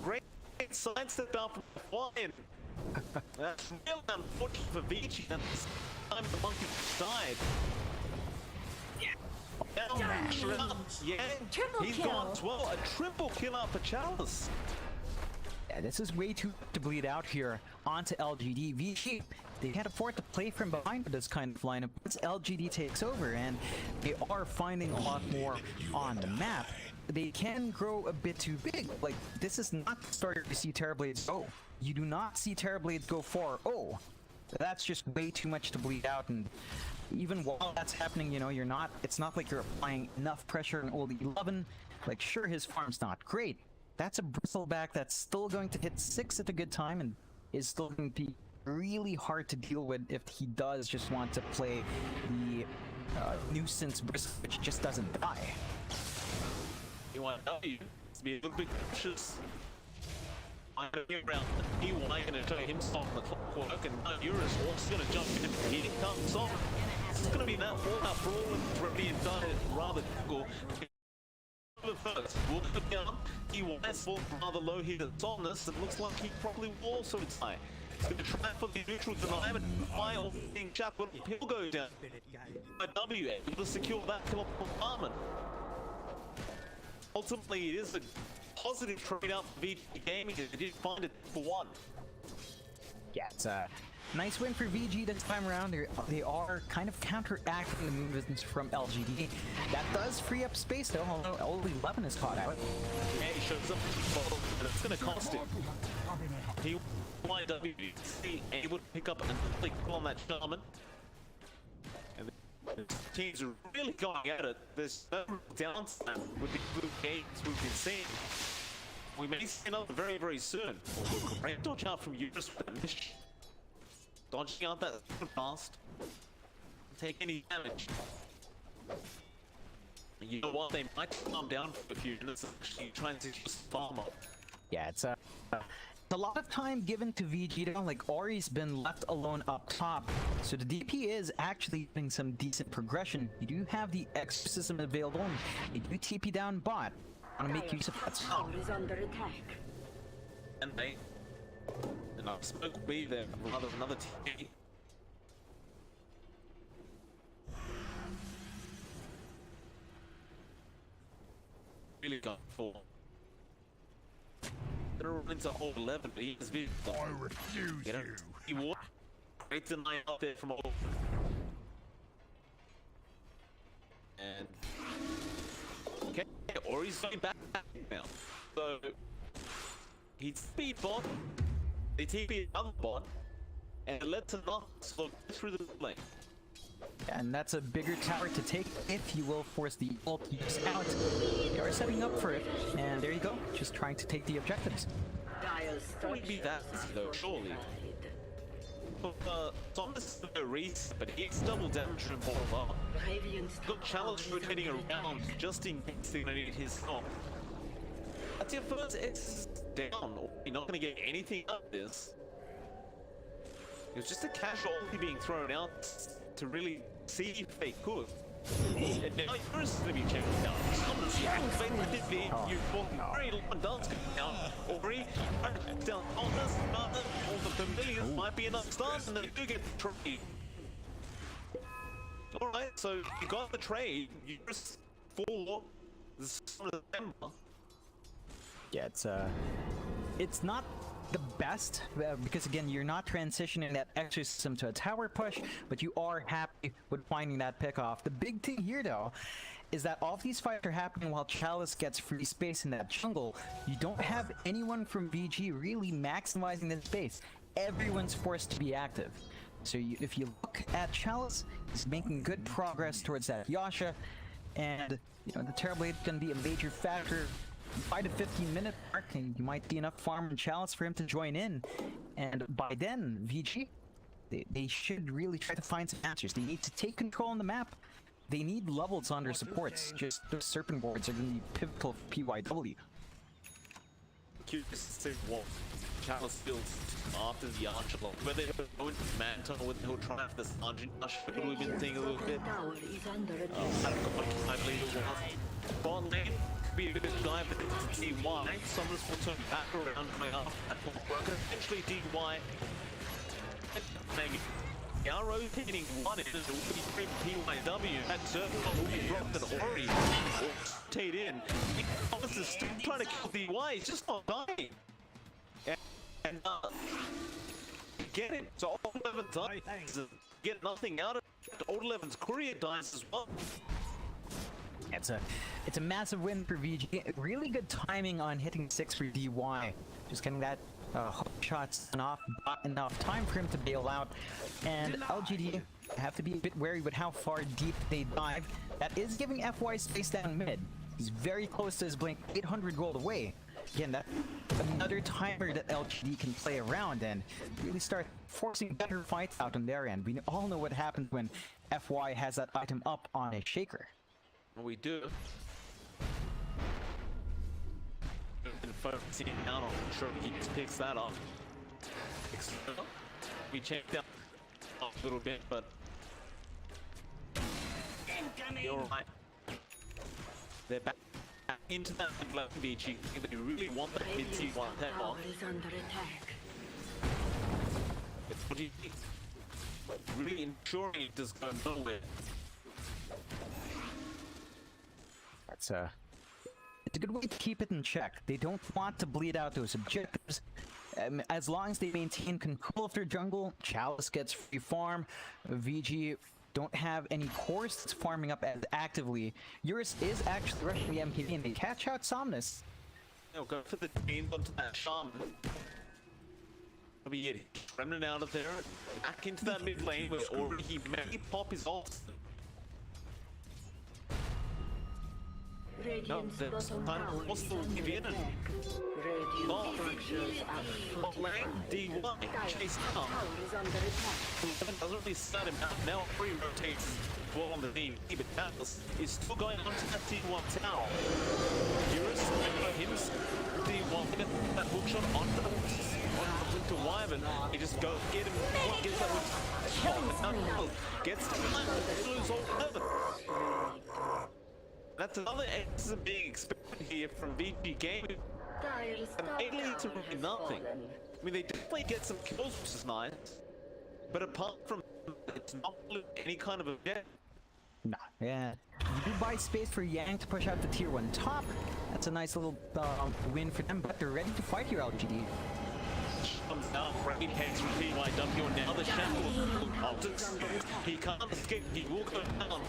Great sidestep out from FY. That's really unfortunate for Vici, and this time the monkey died. Yeah, Triple he's kill. gone as well. A triple kill out for Chalice. Yeah, this is way too to bleed out here onto LGD. Vici, they can't afford to play from behind with this kind of lineup once LGD takes over, and they are finding a lot more on the map. They can grow a bit too big. Like, this is not the start to see Terrorblades go. You do not see Terrorblades go 4-0. That's just way too much to bleed out, and even while that's happening, you know, it's not like you're applying enough pressure on old 11. Like, sure, his farm's not great. That's a bristleback that's still going to hit 6 at a good time and is still going to be really hard to deal with if he does just want to play the nuisance bristle, which just doesn't die. You want to be a little bit cautious. I'm going to get around the DY, going to show him on the clockwork, and now Eurus also going to jump in. Here comes on. It's going to be that all-out brawl and Brilliant died rather cool. First, we'll go down. DY's fall rather low here at Somnus. It looks like he probably will also die. He's going to try for the neutral deny, but final thing, Chap, he'll go down. W able to secure that kill on Farman. Ultimately, it is a positive trade out for VG Gaming. They did find it for 1. Yeah, it's a nice win for VG this time around. They are kind of counteracting the movements from LGD. That does free up space though, although only 11 is caught out. Yeah, he shows up, but it's going to cost him. He wind up able to pick up and click on that Shaman. And the teams are really going at it. There's no downside with the blue games we've been seeing. We may see another very, very soon. Great dodge out from Eurus with a mission. Dodging out that fast. Take any damage. You know what? They might calm down for a few minutes and actually try and just farm up. Yeah, it's a lot of time given to VG now. Like, Ori's been left alone up top, so the DP is actually getting some decent progression. You do have the exorcism available, and you do TP down bot. Want to make use of that. Tower is under attack. And they... Enough smoke will be there, rather another TP. Really going for. Gonna run into whole 11, but he has been. I refuse you. He walked. Great deny out there from all. And. Okay, or he's going back now. So. He's speed bot. They TP another bot. And it led to not slow through the lane. And that's a bigger tower to take if you will force the ult use out. They are setting up for it, and there you go, just trying to take the objectives. Dial Wouldn't be that easy though, surely. Thomas is no reason, but he's double damage from all up. Good challenge rotating around just in case they're gonna need his help. That's your first X down, or you're not gonna get anything out of this. It was just a casualty being thrown out to really see if they could. And now you're going to be checking out. Someone's activated the very long does come out. Ori, down on this, all the familiars might be enough stars, and they do get the trade. Alright, so you got the trade, you just for this September. Yeah, it's not the best, because again, you're not transitioning that exorcism to a tower push, but you are happy with finding that pick off. The big thing here though is that all of these fights are happening while Chalice gets free space in that jungle. You don't have anyone from VG really maximizing this space. Everyone's forced to be active. So if you look at Chalice, he's making good progress towards that Yasha, and you know the Terrorblade can be a major factor. By the 15-minute mark, you might be enough farm and Chalice for him to join in, and by then, VG, they should really try to find some answers. They need to take control on the map. They need levels on their supports. Just those serpent wards are going to be pivotal for PYW. Curious to see what Chalice builds after the Archer block. Whether he'll go into Mantle, whether he'll try for this Archer Rush, we've been thinking a little bit. Tower is under attack. I believe it was. Bot lane could be a bit dive to DY. Summers will turn back around coming up at work. Eventually DY maybe They are rotating one in as it will be free PYW. That circle will be dropped and Ori will rotate in. Thomas is still trying to kill DY, he's just not dying. And get it. So Old 11 dies, get nothing out of it. Old 11's courier dies as well. It's a massive win for VG. Really good timing on hitting 6 for DY. Just getting that hook shots off, not enough time for him to bail out. And LGD have to be a bit wary with how far deep they dive. That is giving FY space down mid. He's very close to his blink, 800 gold away. Again, that's another timer that LGD can play around and really start forcing better fights out on their end. We all know what happens when FY has that item up on a shaker. We do. Been focusing down on sure he picks that up. We checked out a little bit, but you're right. They're back into that left Vici. They really want that mid T1 tech on. It's what you need. Really ensuring it does go nowhere. It's a good way to keep it in check. They don't want to bleed out those objectives. As long as they maintain control of their jungle, Chalice gets free farm. VG don't have any cores that's farming up as actively. Eurus is actually rushing the MPV and they catch out Somnus. They'll go for the chains onto that shaman. That'll be it. Remnant out of there, back into that mid lane where already he may pop his ult. No, that's kind of what's the leave in and bot lane, DY, chase up. Doesn't really start him out. Now free rotates well on the team. But Atlas is still going on to that T1 tower. Eurus, him, D1 get that hookshot on to Wyvern. He just goes get him, gets that hook. Gets to lose all 11. That's another excellent being expected here from VG Gaming. And mainly to really nothing. I mean, they definitely get some kills, which is nice. But apart from it's not any kind of objective. Nah, yeah. You do buy space for Yang to push out the tier 1 top. That's a nice little win for them, but they're ready to fight here, LGD. Comes down, Rain heads from PYW, and now the shackle. He can't escape, he will go down.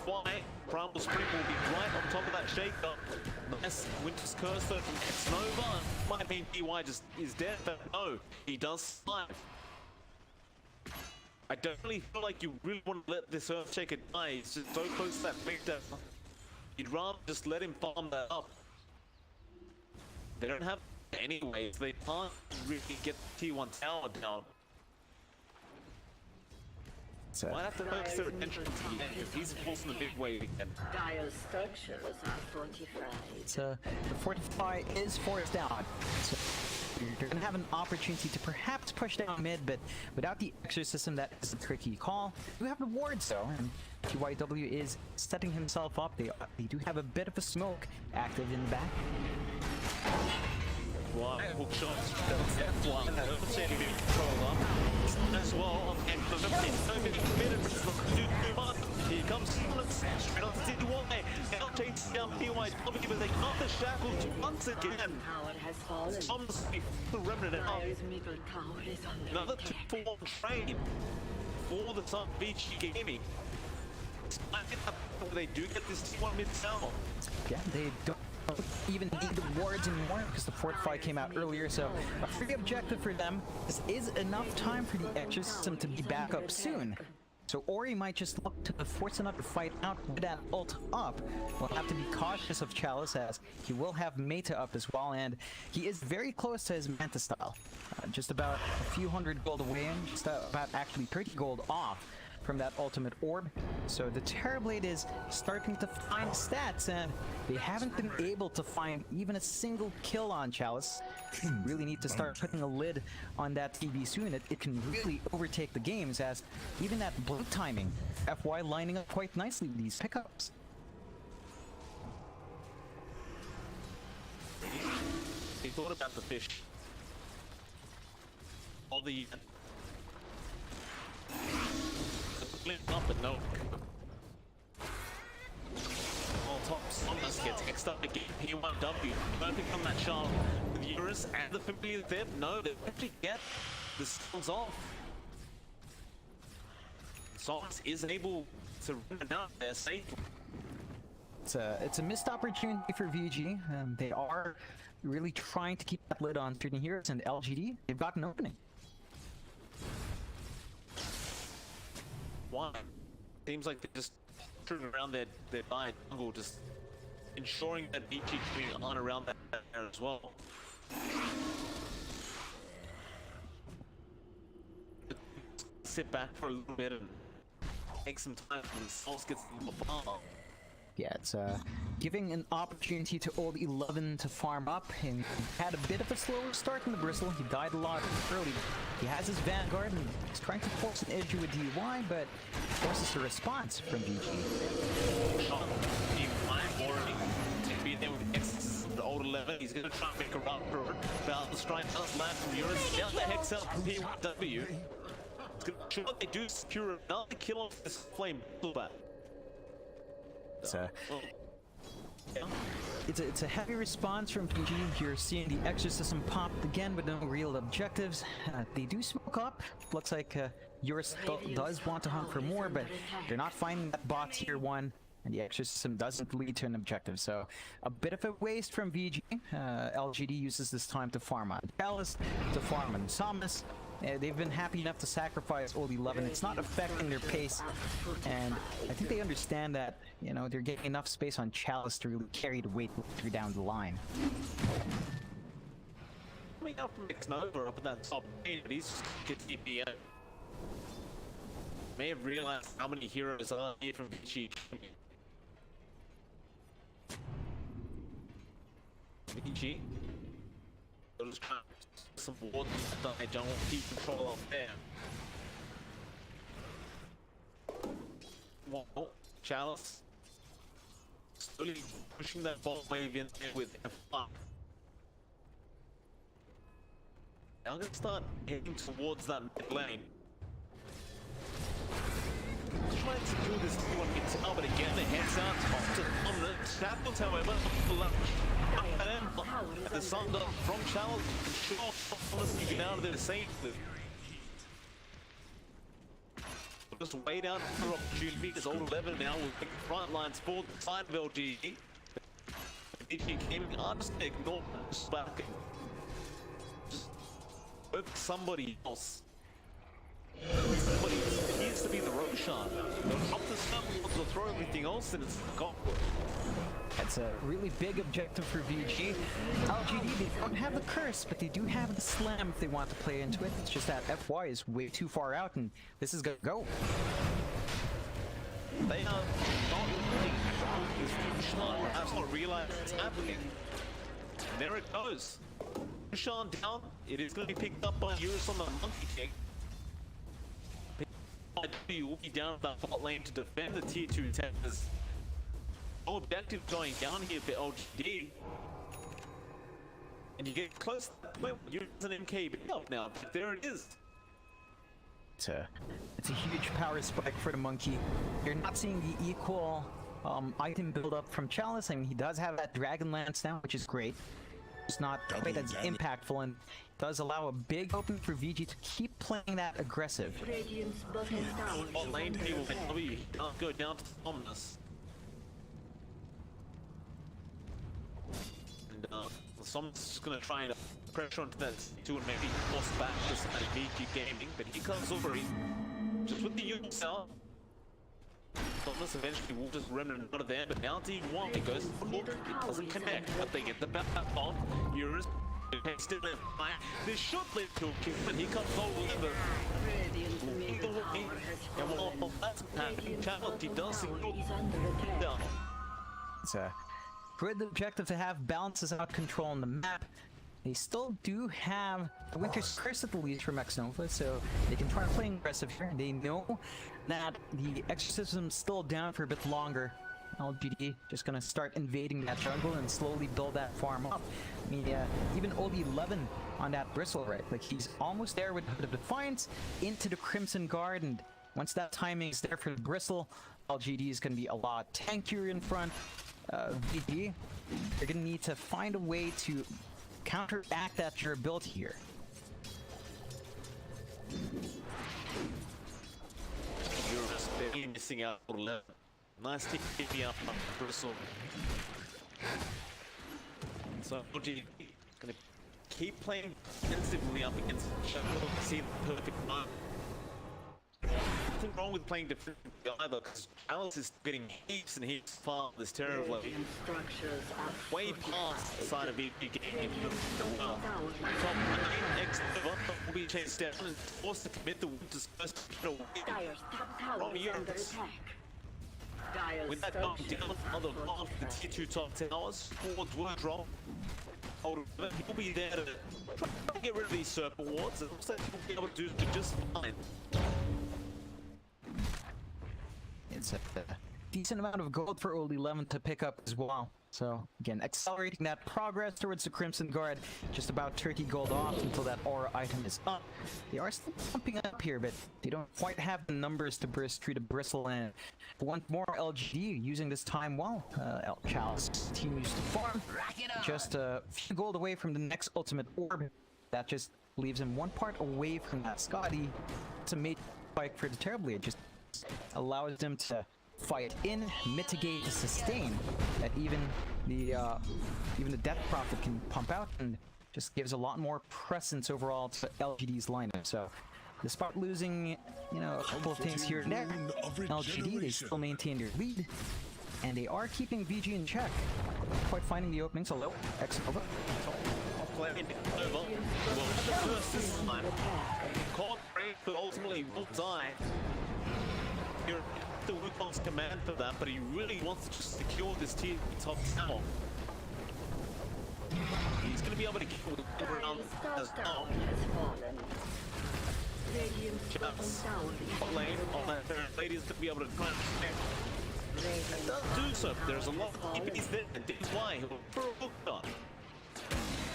FY, Primal Spring will be right on top of that shaker. Nice Winter's Curse though from X-Nova. Might mean DY just is dead, but no, he does survive. I don't really feel like you really want to let this Earthshaker die. He's just so close to that big death. You'd rather just let him farm that up. They don't have anyways, they can't really get the T1 tower down. Might have to focus their attention to the end if he's forcing the big way again. Dire structures are fortified. The fortify is forced down. So you're gonna have an opportunity to perhaps push down mid, but without the exorcism, that is a tricky call. You have the wards though, and PYW is setting himself up. They do have a bit of a smoke active in the back. Wow, hook shots, F1, Earthshaker being controlled up. As well, and the here comes straight on DY. Now takes down PYW, but they got the shackles once again. Thomas the remnant out. Another 2-for-1 trade for the top Vici Gaming. They do get this T1 mid tower. Yeah, they don't even need the wards anymore because the fortify came out earlier, so a free objective for them. This is enough time for the exorcism to be back up soon. So Ori might just look to force another fight out with that ult up. We'll have to be cautious of Chalice as he will have Meta up as well, and he is very close to his Manta style. Just about a few hundred gold away and just about actually 30 gold off from that ultimate orb. So the Terrorblade is starting to find stats, and they haven't been able to find even a single kill on Chalice. Really need to start putting a lid on that TB soon. It can really overtake the games, as even that blue timing, FY lining up quite nicely with these pickups. He thought about the fish. All the flip up, but no. On top, Somnus gets next up again. P1W, perfect on that shot with Eurus and the familiar there. No, they actually get the stones off. Somnus is able to run it out there safely. It's a missed opportunity for VG. They are really trying to keep that lid on certain heroes, and LGD, they've got an opening. Why? Seems like they're just turning around their dive jungle, just ensuring that Vici can on around that area as well. Sit back for a little bit and take some time when the Souls gets a little far. Yeah, it's giving an opportunity to old 11 to farm up, and he had a bit of a slower start in the Bristle. He died a lot early. He has his Vanguard, and he's trying to force an edge with DY, but forces a response from VG. Shot D1 already to be there with X, the old 11. He's going to try and make a run for it. Balance strike does land from Eurus. Down the Hex out from P1W. It's going to sure they do secure another kill off this flame back. It's a heavy response from PG. You're seeing the exorcism pop again with no real objectives. They do smoke up. Looks like Eurus does want to hunt for more, but they're not finding that bot tier 1, and the exorcism doesn't lead to an objective. So a bit of a waste from VG. LGD uses this time to farm on Palace, to farm on Somnus. They've been happy enough to sacrifice old 11. It's not affecting their pace, and I think they understand that, you know, they're getting enough space on Chalice to really carry the weight down the line. Coming up from Nova up at that top lane, but he's just getting TP out. May have realized how many heroes are here from Vici. Vici. They're just trying to some wards that I don't keep control of there. Well, Chalice slowly pushing that ball wave in there with F5. Now I'm gonna start heading towards that mid lane. Trying to do this one gets out, but again the heads out top to on the shackles, however, and the sun up from Chalice, sure, honestly get out of there safely. Just wait out for opportunity because old 11 now will pick the front lines for the side of LGD. Vici came in, just ignore just back. Just with somebody else. Somebody needs to be the Roshan. They'll drop the stuff, they'll throw everything else, and it's gone. That's a really big objective for VG. LGD, they don't have the curse, but they do have the slam if they want to play into it. It's just that FY is way too far out, and this is gonna go. They are not looking at this Roshan, perhaps not realize what's happening. And there it goes. Roshan down, it is going to be picked up by Eurus on the Monkey King. Will be down that bot lane to defend the tier 2 towers. No objective going down here for LGD. And you get close to that point where you're an MK up now, but there it is. It's a huge power spike for the Monkey. You're not seeing the equal item build up from Chalice. I mean, he does have that Dragon Lance now, which is great. It's not quite as impactful, and does allow a big open for VG to keep playing that aggressive. Bot lane table and W can't go down to Somnus. And Somnus is just gonna try and pressure onto that to and maybe force back the side of VG Gaming, but he comes over just with the Eurus out. Somnus eventually will just remnant out of there, but now D1 it goes for it doesn't connect, but they get the back on. Eurus still in fire. This should lead to a kill, but he comes over and while that's happening, Chalice does secure down. It's a good objective to have, balances out control on the map. They still do have the Winter's Curse at the least from Nova, so they can try playing aggressive here. They know that the Exorcism's still down for a bit longer. LGD just gonna start invading that jungle and slowly build that farm up. I mean, even old 11 on that Bristle, right? Like, he's almost there with the Defiance into the Crimson Guard, and once that timing is there for the Bristle, LGD is going to be a lot tankier in front. VG, they're going to need to find a way to counteract that durability here. You're just barely missing out on 11. Nice TP up on Bristle. So LGD gonna keep playing defensively up against Shadow to see the perfect moment. Nothing wrong with playing defensively either, because Alice is getting heaps and heaps far this terribly. Radiant structures are Way past the side of BG game. Top 9 X will be chased down and forced to commit the Winter's first hit away. Dire's top tower From is under Europe. attack. Dire's With that going structures down on the path of the tier 2 top towers, forwards will drop. He'll be there to try to get rid of these Serpent Wards, and looks like he'll be able to do just fine. It's a decent amount of gold for Old 11 to pick up as well. So again, accelerating that progress towards the Crimson Guard, just about 30 gold off until that aura item is up. They are still pumping up here, but they don't quite have the numbers to burst through the Bristle, and want more LGD using this time well. Chalice continues to farm, just a few gold away from the next ultimate orb. That just leaves him one part away from that Scotty. It's a mate spike for the Terribly. It just allows them to fight in, mitigate, sustain that even the Death Prophet can pump out, and just gives a lot more presence overall to LGD's lineup. So despite losing, you know, a couple of things here and there, LGD, they still maintain their lead, and they are keeping VG in check. Quite finding the openings. Hello, X-Nova. Playing over. Well, the first this time. Caught break, but ultimately will die. You're the Wukong's command for that, but he really wants to just secure this tier top tower. He's going to be able to kill the around as well. Chaps, hot lane on that third lady is going to be able to try and protect. It does do so. There's a lot of TPs there, and that's why he'll throw a hook on.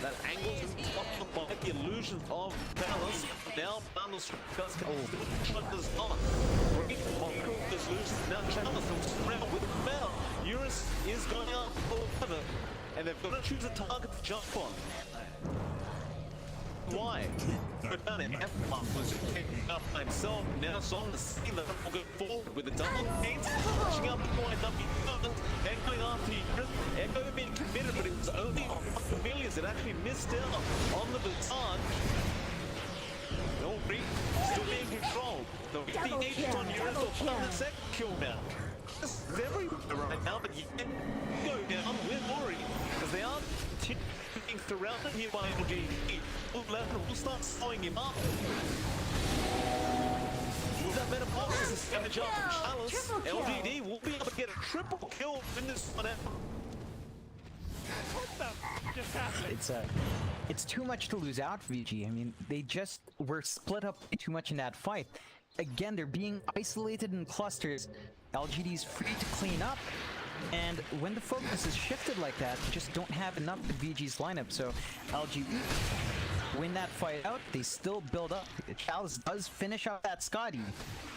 That angles blocked by the illusions of balance. Now balance does does not. Great control this illusion. Now Chalice will surround with Mel. Eurus is going out for cover, and they've got to choose a target to jump on. Why? But down in F-Mark was taking up by himself. Now Song the scene that will go forward with the double paint, pushing up the point up and going after Eurus. Echo being committed, but it was only on Millions that actually missed out on the baton. No three, still being controlled. The agent on Eurus will find the second kill now. This is everywhere right now, but you can go down with Ori, because they are being surrounded here by LGD. Will start slowing him up. With that metamorphosis damage up from Chalice, LGD will be able to get a triple kill in this one. What the just happened? It's too much to lose out, VG. I mean, they just were split up too much in that fight. Again, they're being isolated in clusters. LGD's free to clean up, and when the focus is shifted like that, you just don't have enough with VG's lineup. So LGD win that fight out. They still build up. Chalice does finish out that Scotty.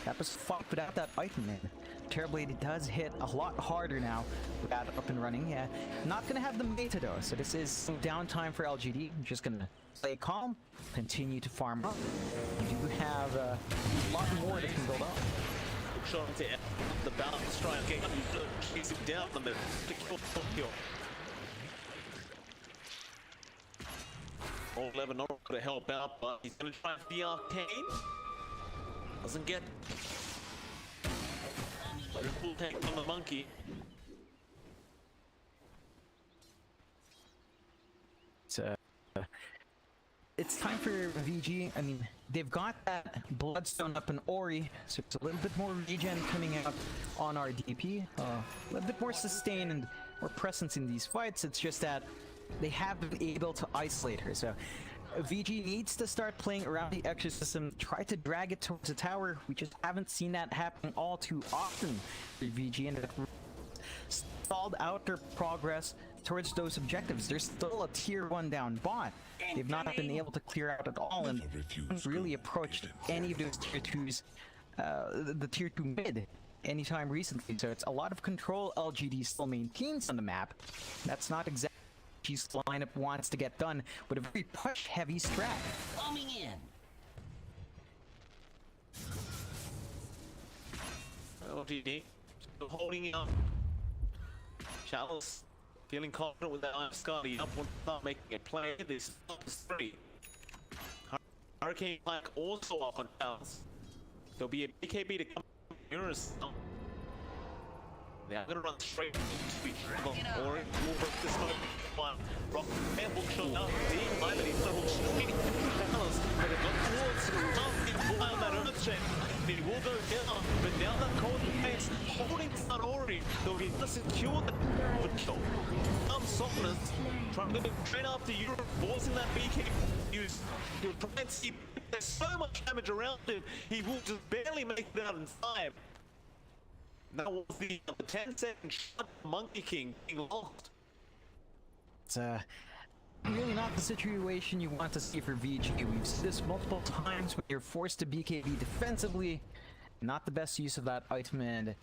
That was fought without that item in. Terribly, does hit a lot harder now with that up and running. Yeah, not gonna have the meta though, so this is some downtime for LGD. Just gonna stay calm, continue to farm up. You do have a lot more that can build up. Trying to the balance, try and get chase him down the middle to kill. All 11 not going to help out, but he's going to try for the arcane. Doesn't get. Full tank on the monkey. It's time for VG. I mean, they've got that Bloodstone up in Ori, so it's a little bit more regen coming out on our DP. A little bit more sustain and more presence in these fights. It's just that they have been able to isolate her. So VG needs to start playing around the Exorcism, try to drag it towards the tower. We just haven't seen that happen all too often for VG, and stalled out their progress towards those objectives. There's still a tier 1 down bot. They've not been able to clear out at all, and haven't really approached any of those tier 2s the tier 2 mid anytime recently, so it's a lot of control LGD still maintains on the map. That's not exactly what his lineup wants to get done with a very push-heavy strat. Coming in. LGD still holding up. Chalice feeling confident with that Iron Scarly up will start making a play. This is 3. Hurricane Plank also up on Chalice. There'll be a BKB to come Mirrors. They are going to run straight to each other, or it will break this one. Rock and will show up. D-Line and he's double straight to Chalice, but it got towards the last while that Earth Chain. It will go down, but now that cold face holding Sanori, they'll be able to secure the kill. Softness, trying to train after Europe, forcing that BK use. He'll try and see there's so much damage around him, he will just barely make it out in time. That was the 10-second shot Monkey King being locked. It's really not the situation you want to see for VG. We've seen this multiple times when you're forced to BKB defensively. Not the best use of that item, and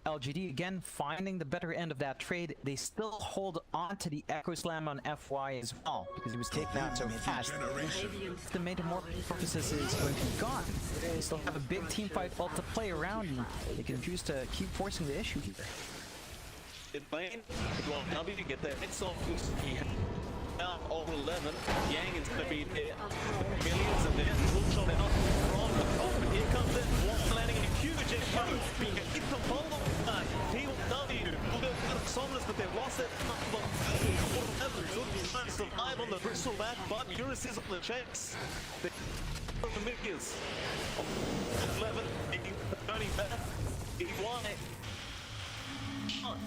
LGD again finding the better end of that trade. They still hold on to the Echo Slam on FY as well because he was taken out so fast. The Metamorphosis is going to be gone. They still have a big team fight ult to play around, and they can choose to keep forcing the issue here. Lane, well, W to get their hits off. Now over 11, Yang is going to be there. Millions and there's a shot out from the top. And here comes it. One landing in a huge echo. Being hit from Polo. Team W will go out of Somnus, but they've lost it. Trying to survive on the bristleback, but Eurus is on the checks. The Millions. 11, turning back. DY.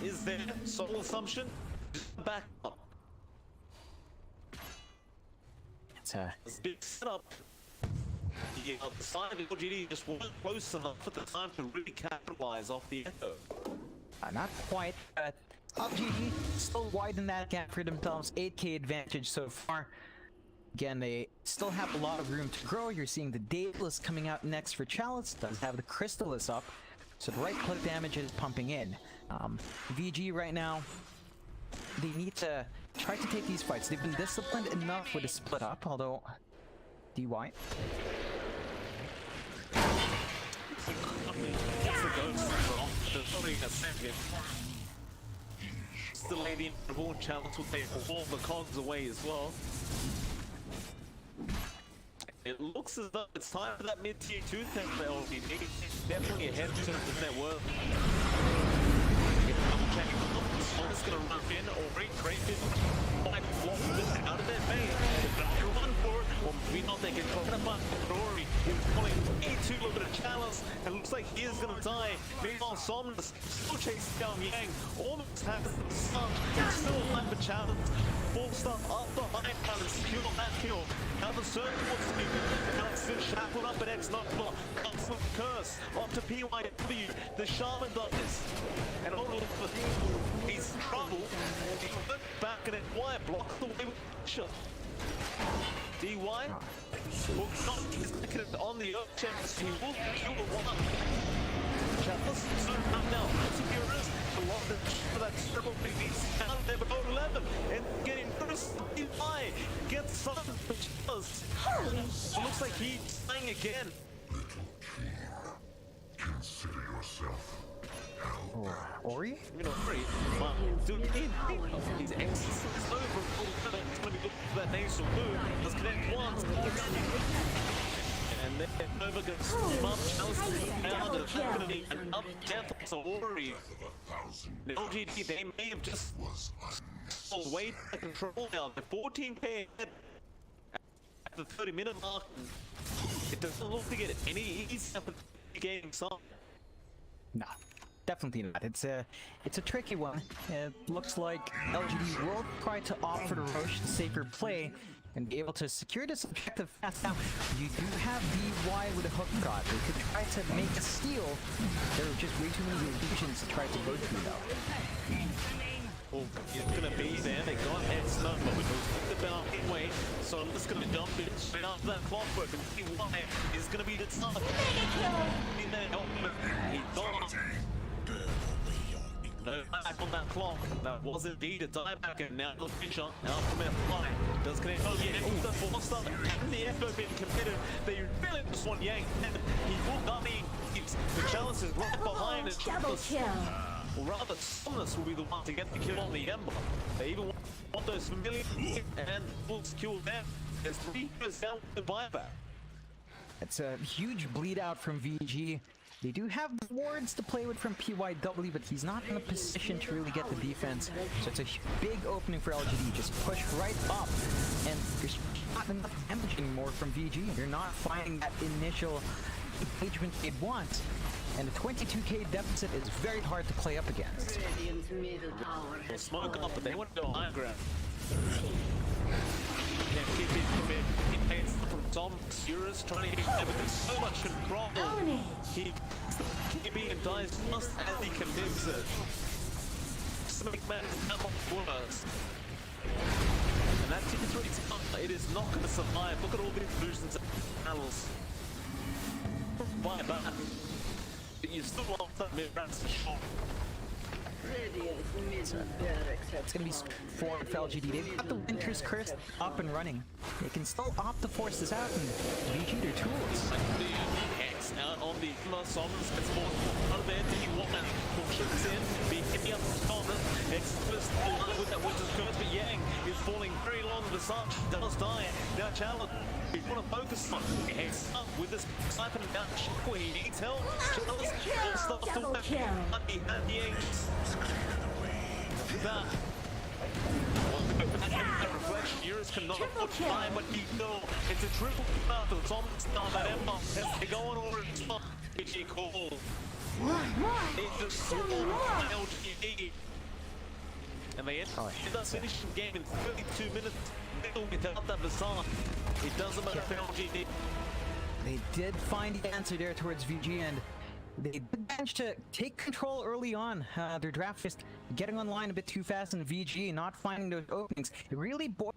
Is there Soul Assumption? Back up. It's a big setup. Yeah, the side of LGD just weren't close enough at the time to really capitalize off the echo. not quite, but LGD still widen that gap for themselves. 8k advantage so far. Again, they still have a lot of room to grow. You're seeing the Daedalus coming out next for Chalice. Does have the Crystallis up, so the right click damage is pumping in. VG right now, they need to try to take these fights. They've been disciplined enough with a split up, although DY. The lady in the ball challenge will take all the cogs away as well. It looks as though it's time for that mid-tier 2 thing for LGD. Definitely ahead in terms of net worth. It's gonna run in or break it. Like block this out of their base. They're run for it, or maybe not. They can talk about Rory. He's pulling too little bit of chalice, and looks like he is gonna die. Meanwhile, Somnus still chasing down Yang. Almost has the sun. Still alive for chalice. Full stuff up behind him and secure that kill. Now the circle wants to be now it's still shackled up at X not block. Comes with curse up to PYW. The shaman does this. And all of the he's in trouble. He flipped back and then Wyatt blocks the way with shot. DY will not his second on the up chance. He will kill the one. Chalice soon come now. Securus. A lot of for that circle beats down there but 11 and getting first DY gets something which does. It looks like he's playing again. Consider yourself. Ori? You know, Ori, dude, he's X is over. He's going to be looking for that nasal move. Let's connect once. And then Nova goes bump, Chalice down, and it's going to be an up death to Ori. LGD, they may have just way to control now. They're 14k ahead at the 30-minute mark. It doesn't look to get any easier for the game song. No. Definitely not. It's a tricky one. It looks like LGD will try to offer to Roche the safer play and be able to secure this objective fast. Now, you do have DY with a hook shot. They could try to make a steal. There are just way too many illusions to try to go through though. Well, it's gonna be there. They got X number. We go the bell anyway. So let's just gonna jump in straight after that clockwork and see why is gonna be the top. He thought. No back on that clock. That was indeed a dieback, and now the finisher. Now from F5 does connect. Oh yeah, the four star and the echo being committed. They really just want Yang. He will not be. The challenge is right behind it. Double kill. Or rather, Somnus will be the one to get the kill on the Ember. They even want those familiar and will secure them. There's 3 years down with the buyback. It's a huge bleed out from VG. They do have the wards to play with from PYW, but he's not in a position to really get the defense. So it's a big opening for LGD. Just push right up, and there's not enough damage anymore from VG. You're not finding that initial engagement they'd want. And a 22k deficit is very hard to play up against. Radiant's middle tower They'll has smoke up, but they fallen. want to go high ground. Can't keep it commit. He takes from Tom Eurus trying to get him with so much control. He keeping and dies just as he commits it. Smoke man is that much worse. And that T3, it is not going to survive. Look at all the illusions and panels. By that. But you still want that mid-range for sure. Radiant's middle barracks have It's gonna be fallen. for LGD. They've got the Winter's Curse up and running. They can still opt to force this out and VG their tools. Hex out on the Somnus gets more out of there. He won't pushes in, be hitting up Somnus. Exodus alive with that Winter's Curse, but Yang is falling very long to the side. Does die. Now challenge. We want to focus on Hex up with this siphon down. Where he needs help. Challenge all stuff to Double back. kill. And Yang. That. Reflection, Eurus cannot afford to die, but you know it's a triple kill for the Somnus now that Emma as they go on over the top. Vici call. It's just so LGD. And they end up finishing the game in 32 minutes without that facade. It doesn't matter for LGD. They did find the answer there towards VG, and they did manage to take control early on. Their draft just getting online a bit too fast, and VG not finding those openings. It really boiled